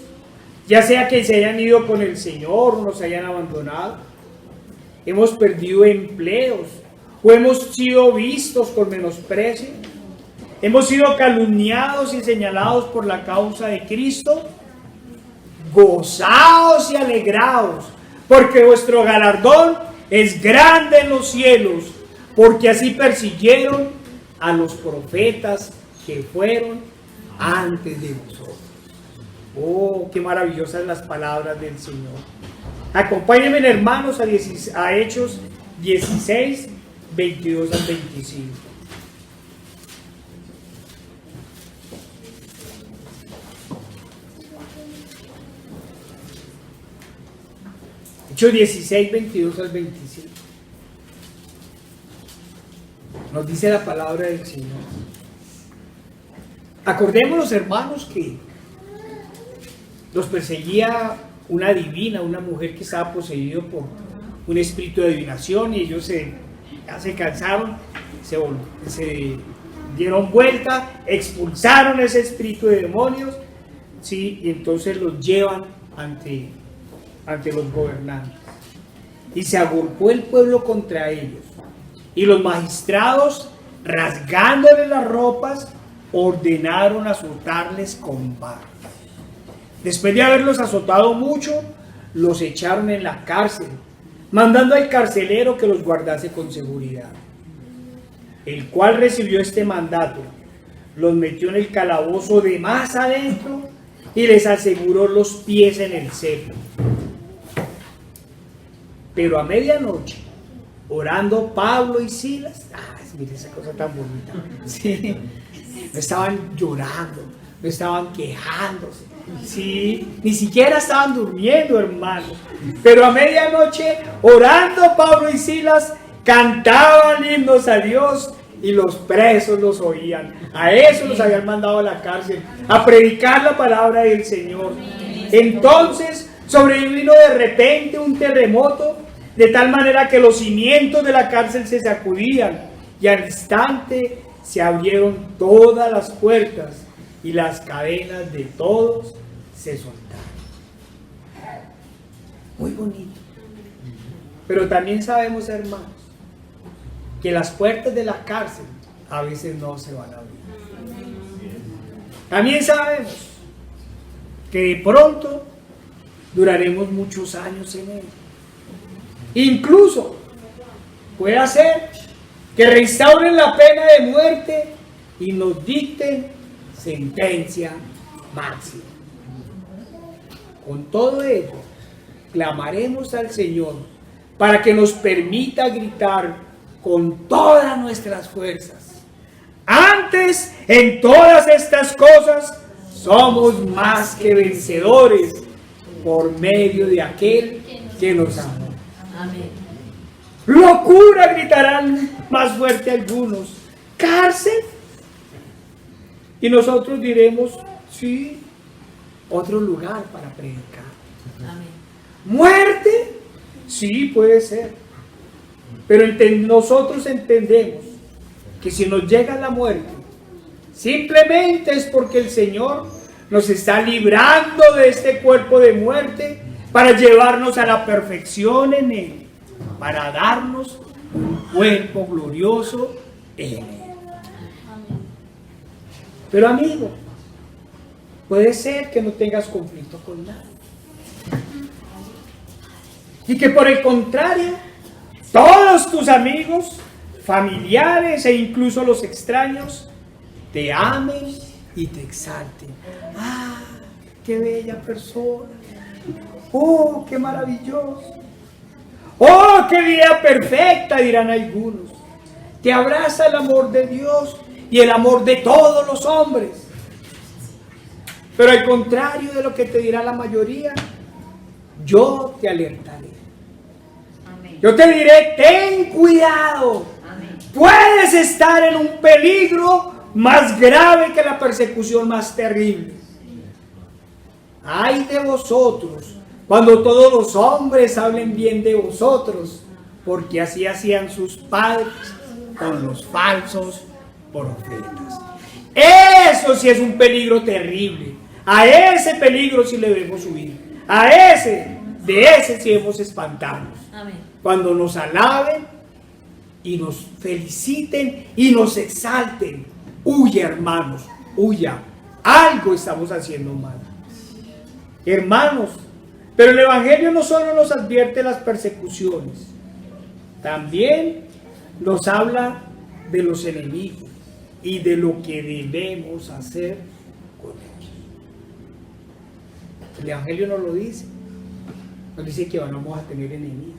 ya sea que se hayan ido con el Señor o nos hayan abandonado. Hemos perdido empleos o hemos sido vistos con menosprecio. Hemos sido calumniados y señalados por la causa de Cristo. Gozaos y alegraos, porque vuestro galardón es grande en los cielos, porque así persiguieron a los profetas que fueron antes de vosotros. Oh, qué maravillosas las palabras del Señor. Acompáñenme, hermanos, a Hechos 16, 22 al 25. Hechos 16, 22 al 25. Nos dice la palabra del Señor. Acordémonos, hermanos, que los perseguía una divina, una mujer que estaba poseído por un espíritu de adivinación, y ellos ya se cansaron, se dieron vuelta, expulsaron ese espíritu de demonios, ¿sí? Y entonces los llevan ante los gobernantes. Y se agolpó el pueblo contra ellos, y los magistrados, rasgándoles las ropas, ordenaron azotarles con varas. Después de haberlos azotado mucho, los echaron en la cárcel, mandando al carcelero que los guardase con seguridad. el cual recibió este mandato, los metió en el calabozo de más adentro y les aseguró los pies en el cepo. Pero a medianoche, orando Pablo y Silas, mire esa cosa tan bonita, sí, no estaban llorando, no estaban quejándose, sí, ni siquiera estaban durmiendo, hermanos, pero a medianoche, orando Pablo y Silas, cantaban himnos a Dios y los presos los oían. A eso los habían mandado a la cárcel, a predicar la palabra del Señor. Entonces sobrevino de repente un terremoto, de tal manera que los cimientos de la cárcel se sacudían y al instante se abrieron todas las puertas y las cadenas de todos se soltaron. Muy bonito. Pero también sabemos, hermanos, que las puertas de la cárcel a veces no se van a abrir. También sabemos que de pronto duraremos muchos años en él. Incluso puede ser que restauren la pena de muerte y nos dicten sentencia máxima. Con todo ello, clamaremos al Señor para que nos permita gritar con todas nuestras fuerzas: antes, en todas estas cosas, somos más que vencedores por medio de aquel que nos amó. Amén. Locura, gritarán más fuerte algunos. Cárcel. Y nosotros diremos, sí, otro lugar para predicar. Amén. Muerte, sí, puede ser. Pero nosotros entendemos que si nos llega la muerte, simplemente es porque el Señor nos está librando de este cuerpo de muerte para llevarnos a la perfección en Él, para darnos un cuerpo glorioso en Él. Pero amigo, puede ser que no tengas conflicto con nadie. Y que por el contrario, todos tus amigos, familiares e incluso los extraños te amen y te exalten. ¡Ah, qué bella persona! ¡Oh, qué maravilloso! ¡Oh, qué vida perfecta!, dirán algunos. Te abraza el amor de Dios y el amor de todos los hombres. Pero al contrario de lo que te dirá la mayoría, yo te alertaré. Amén. Yo te diré, ten cuidado. Amén. Puedes estar en un peligro más grave que la persecución más terrible. Ay de vosotros, cuando todos los hombres hablen bien de vosotros, porque así hacían sus padres con los falsos profetas. Eso sí es un peligro terrible. A ese peligro sí le debemos huir. De ese sí debemos espantarnos. Amén. Cuando nos alaben y nos feliciten y nos exalten, huya, hermanos, huya. Algo estamos haciendo mal. Hermanos, pero el Evangelio no solo nos advierte las persecuciones, también nos habla de los enemigos y de lo que debemos hacer con ellos. El Evangelio nos lo dice. Nos dice que vamos a tener enemigos,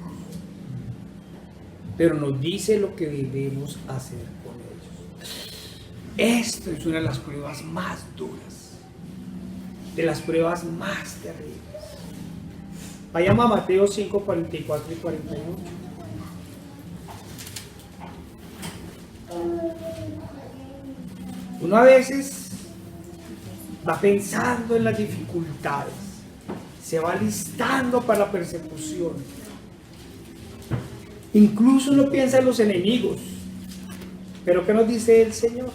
pero nos dice lo que debemos hacer con ellos. Esto es una de las pruebas más duras, de las pruebas más terribles. Vayamos a Mateo 5, 44 y 48. Uno a veces va pensando en las dificultades, se va listando para la persecución. Incluso uno piensa en los enemigos. Pero ¿qué nos dice el Señor?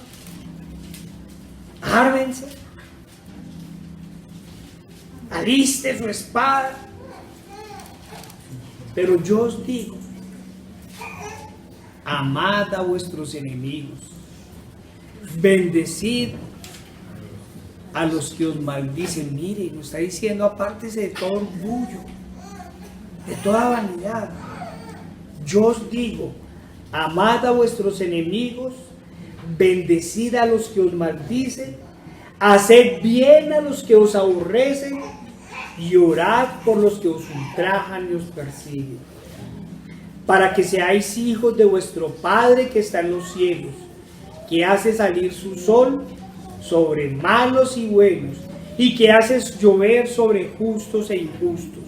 Ármense, aliste su espada. Pero yo os digo, amad a vuestros enemigos, bendecid a los que os maldicen. Mire, nos está diciendo, apártese de todo orgullo, de toda vanidad. Yo os digo, amad a vuestros enemigos, bendecid a los que os maldicen, haced bien a los que os aborrecen y orad por los que os ultrajan y os persiguen, para que seáis hijos de vuestro Padre que está en los cielos, que hace salir su sol sobre malos y buenos, y que hace llover sobre justos e injustos.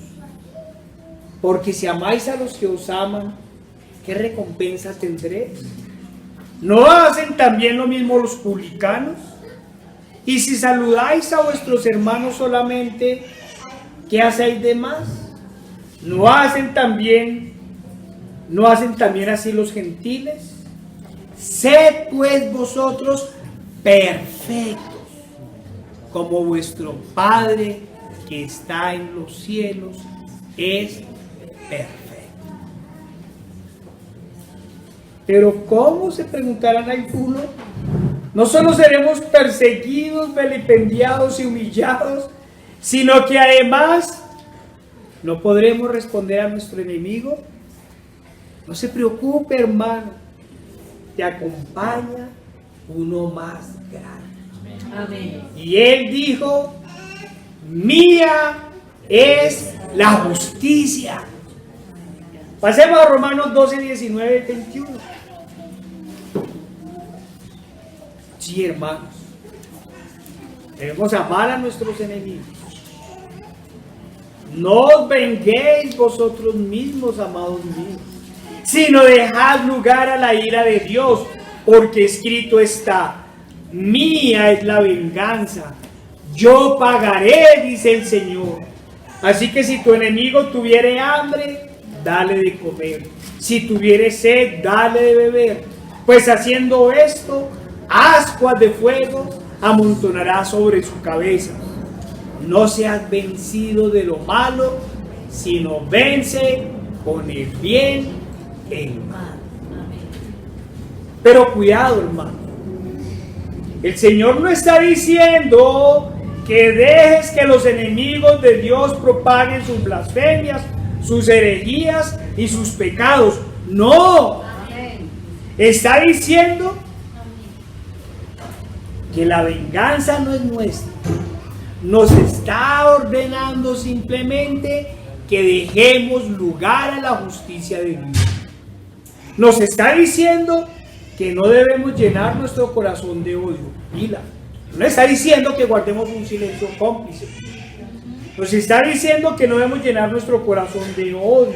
Porque si amáis a los que os aman, ¿qué recompensa tendréis? ¿No hacen también lo mismo los publicanos? Y si saludáis a vuestros hermanos solamente, ¿qué hacéis de más? ¿No hacen también así los gentiles? Sed pues vosotros perfectos, como vuestro Padre que está en los cielos es perfecto. Pero ¿cómo, se preguntarán algunos? No solo seremos perseguidos, vilipendiados y humillados, sino que además no podremos responder a nuestro enemigo. No se preocupe, hermano, te acompaña uno más grande. Amén. Y él dijo: mía es la justicia. Pasemos a Romanos 12, 19 y 21. Sí, hermanos, debemos amar a nuestros enemigos. No os venguéis vosotros mismos, amados míos, sino dejad lugar a la ira de Dios, porque escrito está: mía es la venganza, yo pagaré, dice el Señor. Así que si tu enemigo tuviere hambre, dale de comer; si tuviere sed, dale de beber, pues haciendo esto, ascuas de fuego amontonará sobre su cabeza. No seas vencido de lo malo, sino vence con el bien el mal. Pero cuidado, hermano, el Señor no está diciendo que dejes que los enemigos de Dios propaguen sus blasfemias, sus herejías y sus pecados. No, está diciendo que la venganza no es nuestra. Nos está ordenando simplemente que dejemos lugar a la justicia de Dios. Nos está diciendo que no debemos llenar nuestro corazón de odio. Mira, no está diciendo que guardemos un silencio cómplice. Nos está diciendo que no debemos llenar nuestro corazón de odio.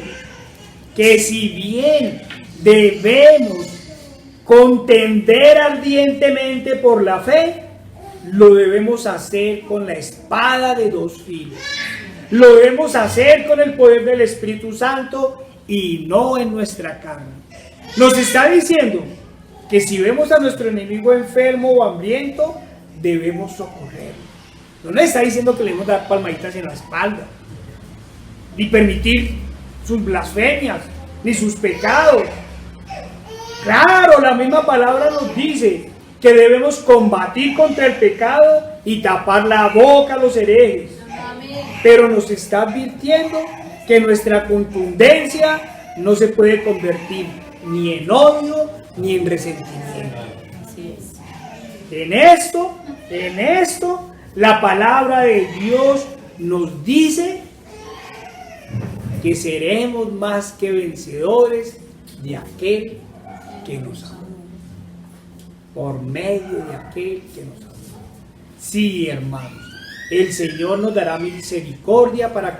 Que si bien debemos contender ardientemente por la fe, lo debemos hacer con la espada de dos filos. Lo debemos hacer con el poder del Espíritu Santo y no en nuestra carne. Nos está diciendo que si vemos a nuestro enemigo enfermo o hambriento, debemos socorrerlo. No nos está diciendo que le debemos dar palmaditas en la espalda, ni permitir sus blasfemias, ni sus pecados. Claro, la misma palabra nos dice que debemos combatir contra el pecado y tapar la boca a los herejes. Pero nos está advirtiendo que nuestra contundencia no se puede convertir ni en odio ni en resentimiento. Así es. En esto, la palabra de Dios nos dice que seremos más que vencedores de aquel que nos amó. Por medio de aquel que nos amó. Sí, hermanos, el Señor nos dará misericordia para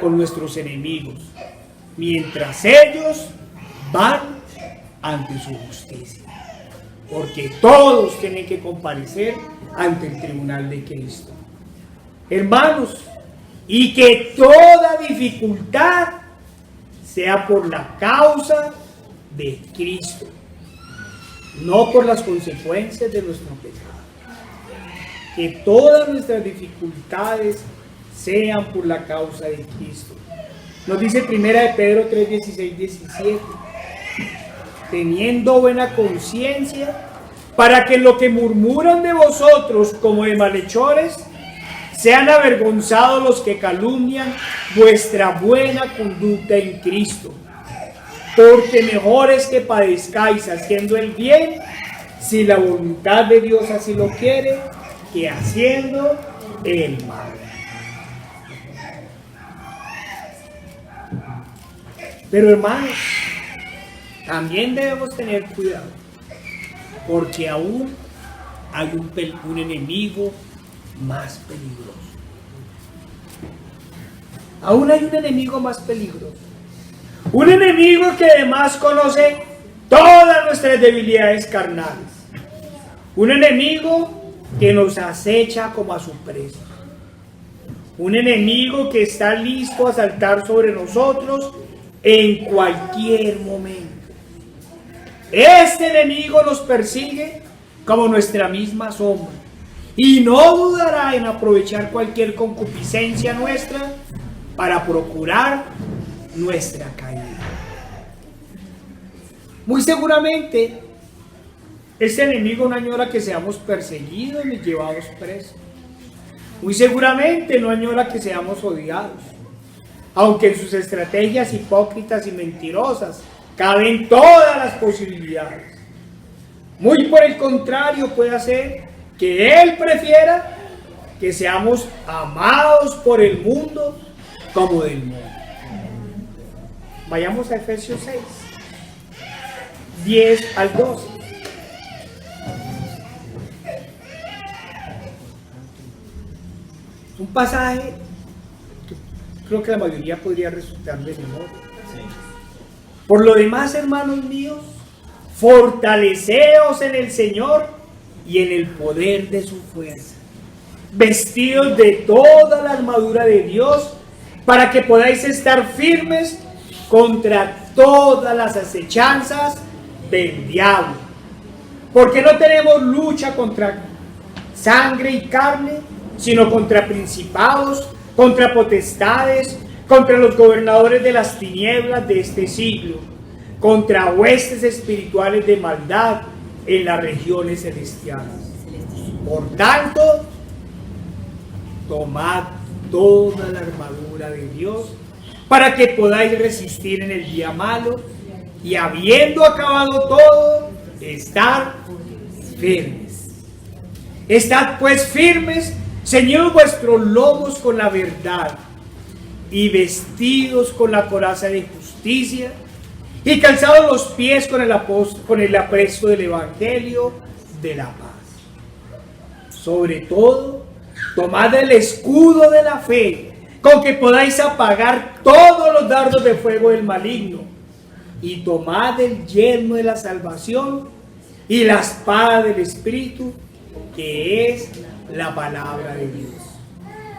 con nuestros enemigos, mientras ellos van ante su justicia. Porque todos tienen que comparecer ante el tribunal de Cristo. Hermanos, y que toda dificultad sea por la causa de Cristo, no por las consecuencias de nuestro pecado. Que todas nuestras dificultades sean por la causa de Cristo. Nos dice 1 de Pedro 3, 16, 17. Teniendo buena conciencia, para que lo que murmuran de vosotros como de malhechores, sean avergonzados los que calumnian vuestra buena conducta en Cristo. porque mejor es que padezcáis haciendo el bien, si la voluntad de Dios así lo quiere, que haciendo el mal. Pero hermanos, también debemos tener cuidado, porque aún hay un enemigo más peligroso. Aún hay un enemigo más peligroso. Un enemigo que además conoce todas nuestras debilidades carnales. Un enemigo que nos acecha como a su presa. Un enemigo que está listo a saltar sobre nosotros en cualquier momento. Este enemigo nos persigue como nuestra misma sombra y no dudará en aprovechar cualquier concupiscencia nuestra para procurar nuestra caída. Muy seguramente este enemigo no añora que seamos perseguidos ni llevados presos. Muy seguramente no añora que seamos odiados, aunque en sus estrategias hipócritas y mentirosas caben todas las posibilidades. Muy por el contrario, puede hacer que él prefiera que seamos amados por el mundo como del mundo. Vayamos a Efesios 6, 10 al 12. Un pasaje que creo que la mayoría podría resultar de memoria. Por lo demás, hermanos míos, fortaleceos en el Señor y en el poder de su fuerza, vestidos de toda la armadura de Dios, para que podáis estar firmes contra todas las acechanzas del diablo. Porque no tenemos lucha contra sangre y carne, sino contra principados, contra potestades, contra los gobernadores de las tinieblas de este siglo, contra huestes espirituales de maldad en las regiones celestiales. Por tanto, tomad toda la armadura de Dios para que podáis resistir en el día malo y, habiendo acabado todo, estar firmes. Estad pues firmes, ceñidos vuestros lomos con la verdad y vestidos con la coraza de justicia y calzados los pies con el apresto del evangelio de la paz. Sobre todo, tomad el escudo de la fe, con que podáis apagar todos los dardos de fuego del maligno, y tomad el yelmo de la salvación y la espada del Espíritu, que es la palabra de Dios,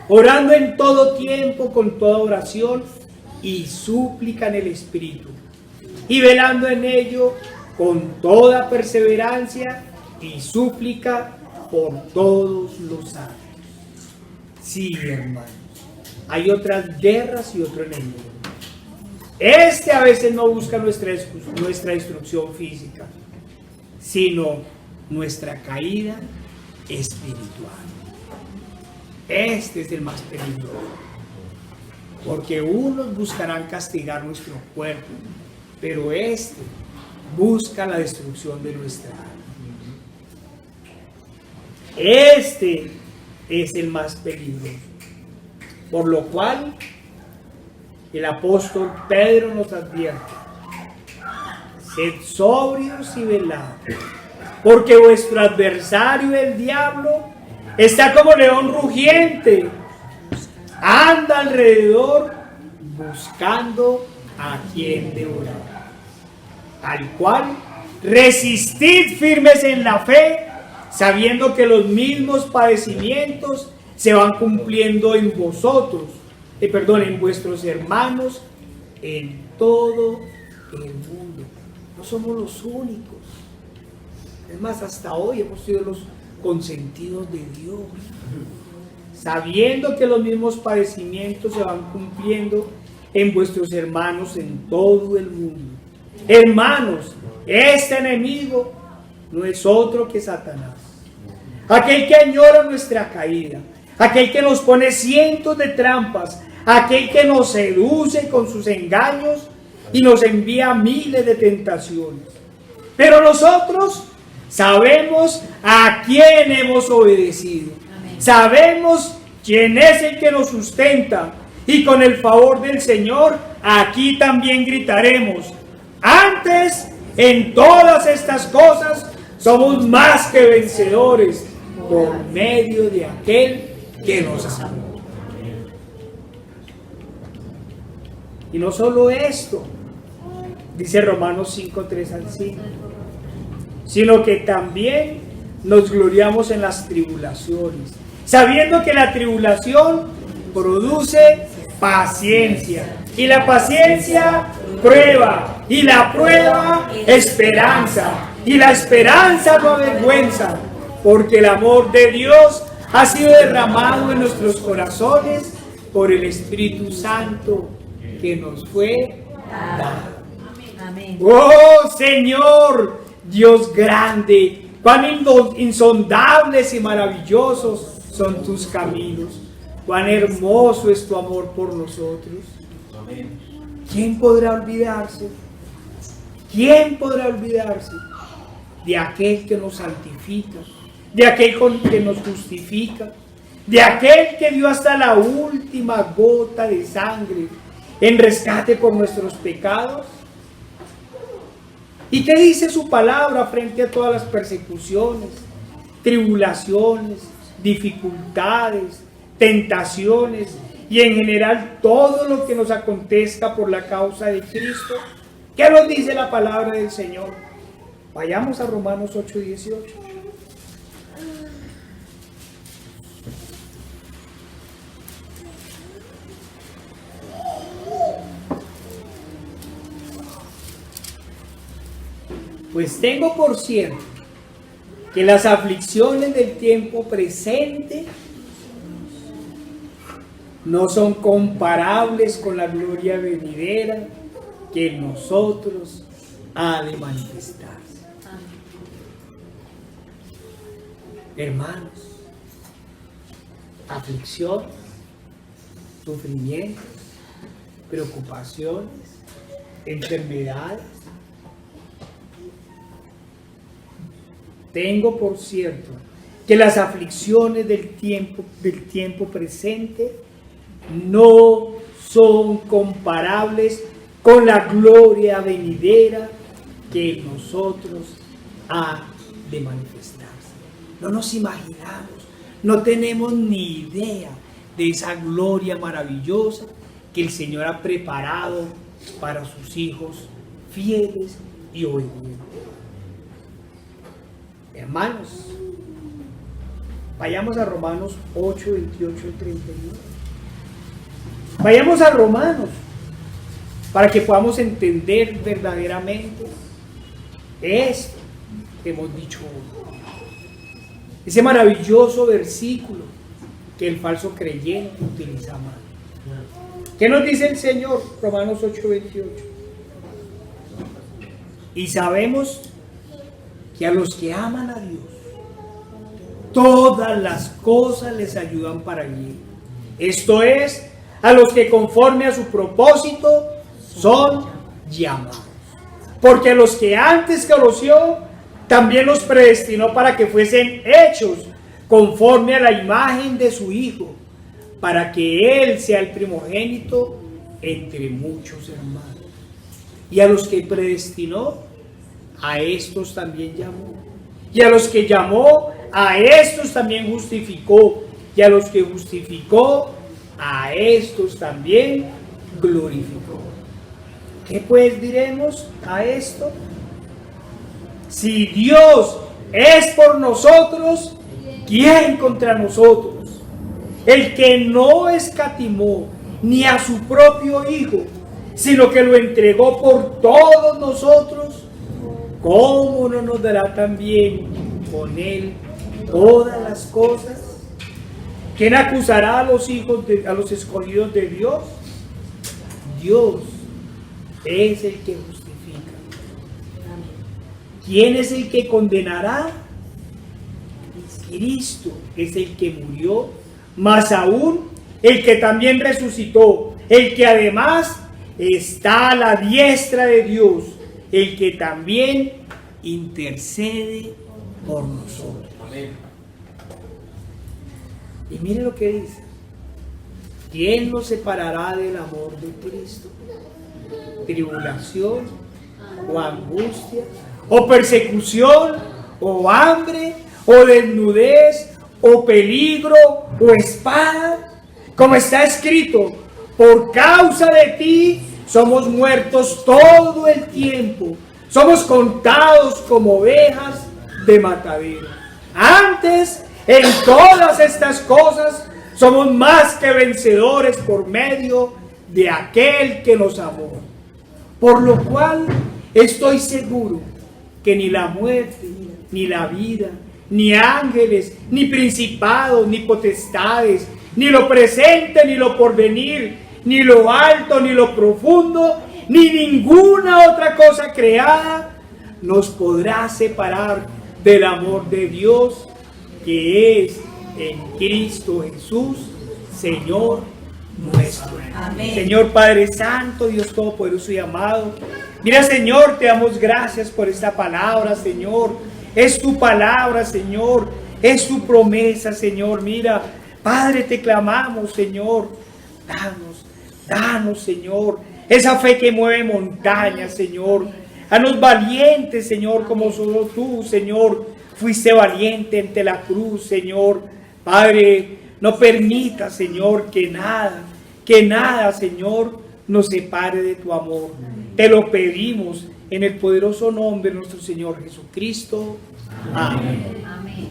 orando en todo tiempo con toda oración y súplica en el Espíritu, y velando en ello con toda perseverancia y súplica por todos los santos. Sí, hermanos, hay otras guerras y otro enemigo. Este a veces no busca nuestra destrucción física, sino nuestra caída espiritual. Este es el más peligroso, porque unos buscarán castigar nuestro cuerpo, pero este busca la destrucción de nuestra alma. Este es el más peligroso, por lo cual el apóstol Pedro nos advierte: sed sobrios y velados, porque vuestro adversario el diablo está como león rugiente, anda alrededor buscando a quien devorar, al cual resistid firmes en la fe, sabiendo que los mismos padecimientos se van cumpliendo en vosotros, en vuestros hermanos en todo el mundo. No somos los únicos. Es más, hasta hoy hemos sido los consentidos de Dios, sabiendo que los mismos padecimientos se van cumpliendo en vuestros hermanos en todo el mundo. Hermanos, este enemigo no es otro que Satanás, aquel que añora nuestra caída, aquel que nos pone cientos de trampas, aquel que nos seduce con sus engaños y nos envía miles de tentaciones. Pero nosotros sabemos a quién hemos obedecido. Amén. Sabemos quién es el que nos sustenta. Y con el favor del Señor, aquí también gritaremos: antes, en todas estas cosas, somos más que vencedores por medio de aquel que nos amó. Y no solo esto, dice Romanos 5, 3 al 5, sino que también nos gloriamos en las tribulaciones, sabiendo que la tribulación produce paciencia, y la paciencia prueba, y la prueba esperanza, y la esperanza no avergüenza, porque el amor de Dios ha sido derramado en nuestros corazones por el Espíritu Santo que nos fue dado. Amén. ¡Oh, Señor, Dios grande! ¡Cuán insondables y maravillosos son tus caminos! ¡Cuán hermoso es tu amor por nosotros! ¿Quién podrá olvidarse? ¿Quién podrá olvidarse de aquel que nos santifica, de aquel que nos justifica, de aquel que dio hasta la última gota de sangre en rescate por nuestros pecados? ¿Y qué dice su palabra frente a todas las persecuciones, tribulaciones, dificultades, tentaciones y en general todo lo que nos acontezca por la causa de Cristo? ¿Qué nos dice la palabra del Señor? Vayamos a Romanos 8:18. Pues tengo por cierto que las aflicciones del tiempo presente no son comparables con la gloria venidera que en nosotros ha de manifestarse. Hermanos, aflicción, sufrimientos, preocupaciones, enfermedades. Tengo por cierto que las aflicciones del tiempo presente no son comparables con la gloria venidera que en nosotros ha de manifestarse. No nos imaginamos, no tenemos ni idea de esa gloria maravillosa que el Señor ha preparado para sus hijos fieles y obedientes. Hermanos, vayamos a Romanos 8, 28 y 31. Vayamos a Romanos para que podamos entender verdaderamente esto que hemos dicho hoy. Ese maravilloso versículo que el falso creyente utiliza mal. ¿Qué nos dice el Señor? Romanos 8, 28. Y sabemos que a los que aman a Dios, todas las cosas les ayudan para bien. Esto es, a los que conforme a su propósito son llamados. Porque a los que antes conoció, también los predestinó para que fuesen hechos conforme a la imagen de su Hijo, para que Él sea el primogénito entre muchos hermanos. Y a los que predestinó, a estos también llamó. Y a los que llamó, a estos también justificó. Y a los que justificó, a estos también glorificó. ¿Qué pues diremos a esto? Si Dios es por nosotros, ¿quién contra nosotros? El que no escatimó ni a su propio Hijo, sino que lo entregó por todos nosotros, ¿cómo no nos dará también con Él todas las cosas? ¿Quién acusará a los los escogidos de Dios? Dios es el que justifica. ¿Quién es el que condenará? Cristo es el que murió, más aún el que también resucitó, el que además está a la diestra de Dios, el que también intercede por nosotros. Amén. Y mire lo que dice. ¿Quién nos separará del amor de Cristo? ¿Tribulación o angustia o persecución o hambre o desnudez o peligro o espada? Como está escrito, por causa de ti somos muertos todo el tiempo, somos contados como ovejas de matadero. Antes, en todas estas cosas, somos más que vencedores por medio de aquel que nos amó. Por lo cual estoy seguro que ni la muerte, ni la vida, ni ángeles, ni principados, ni potestades, ni lo presente, ni lo porvenir, ni lo alto, ni lo profundo, ni ninguna otra cosa creada nos podrá separar del amor de Dios que es en Cristo Jesús, Señor nuestro. Amén. Señor Padre Santo, Dios Todopoderoso y amado, mira, Señor, te damos gracias por esta palabra, Señor. Es tu palabra, Señor. Es tu promesa, Señor. Mira, Padre, te clamamos, Señor. Danos, Señor, esa fe que mueve montañas, Señor. Haznos valientes, Señor, como solo tú, Señor, fuiste valiente ante la cruz, Señor. Padre, no permita, Señor, que nada, Señor, nos separe de tu amor. Te lo pedimos en el poderoso nombre de nuestro Señor Jesucristo. Amén. Amén.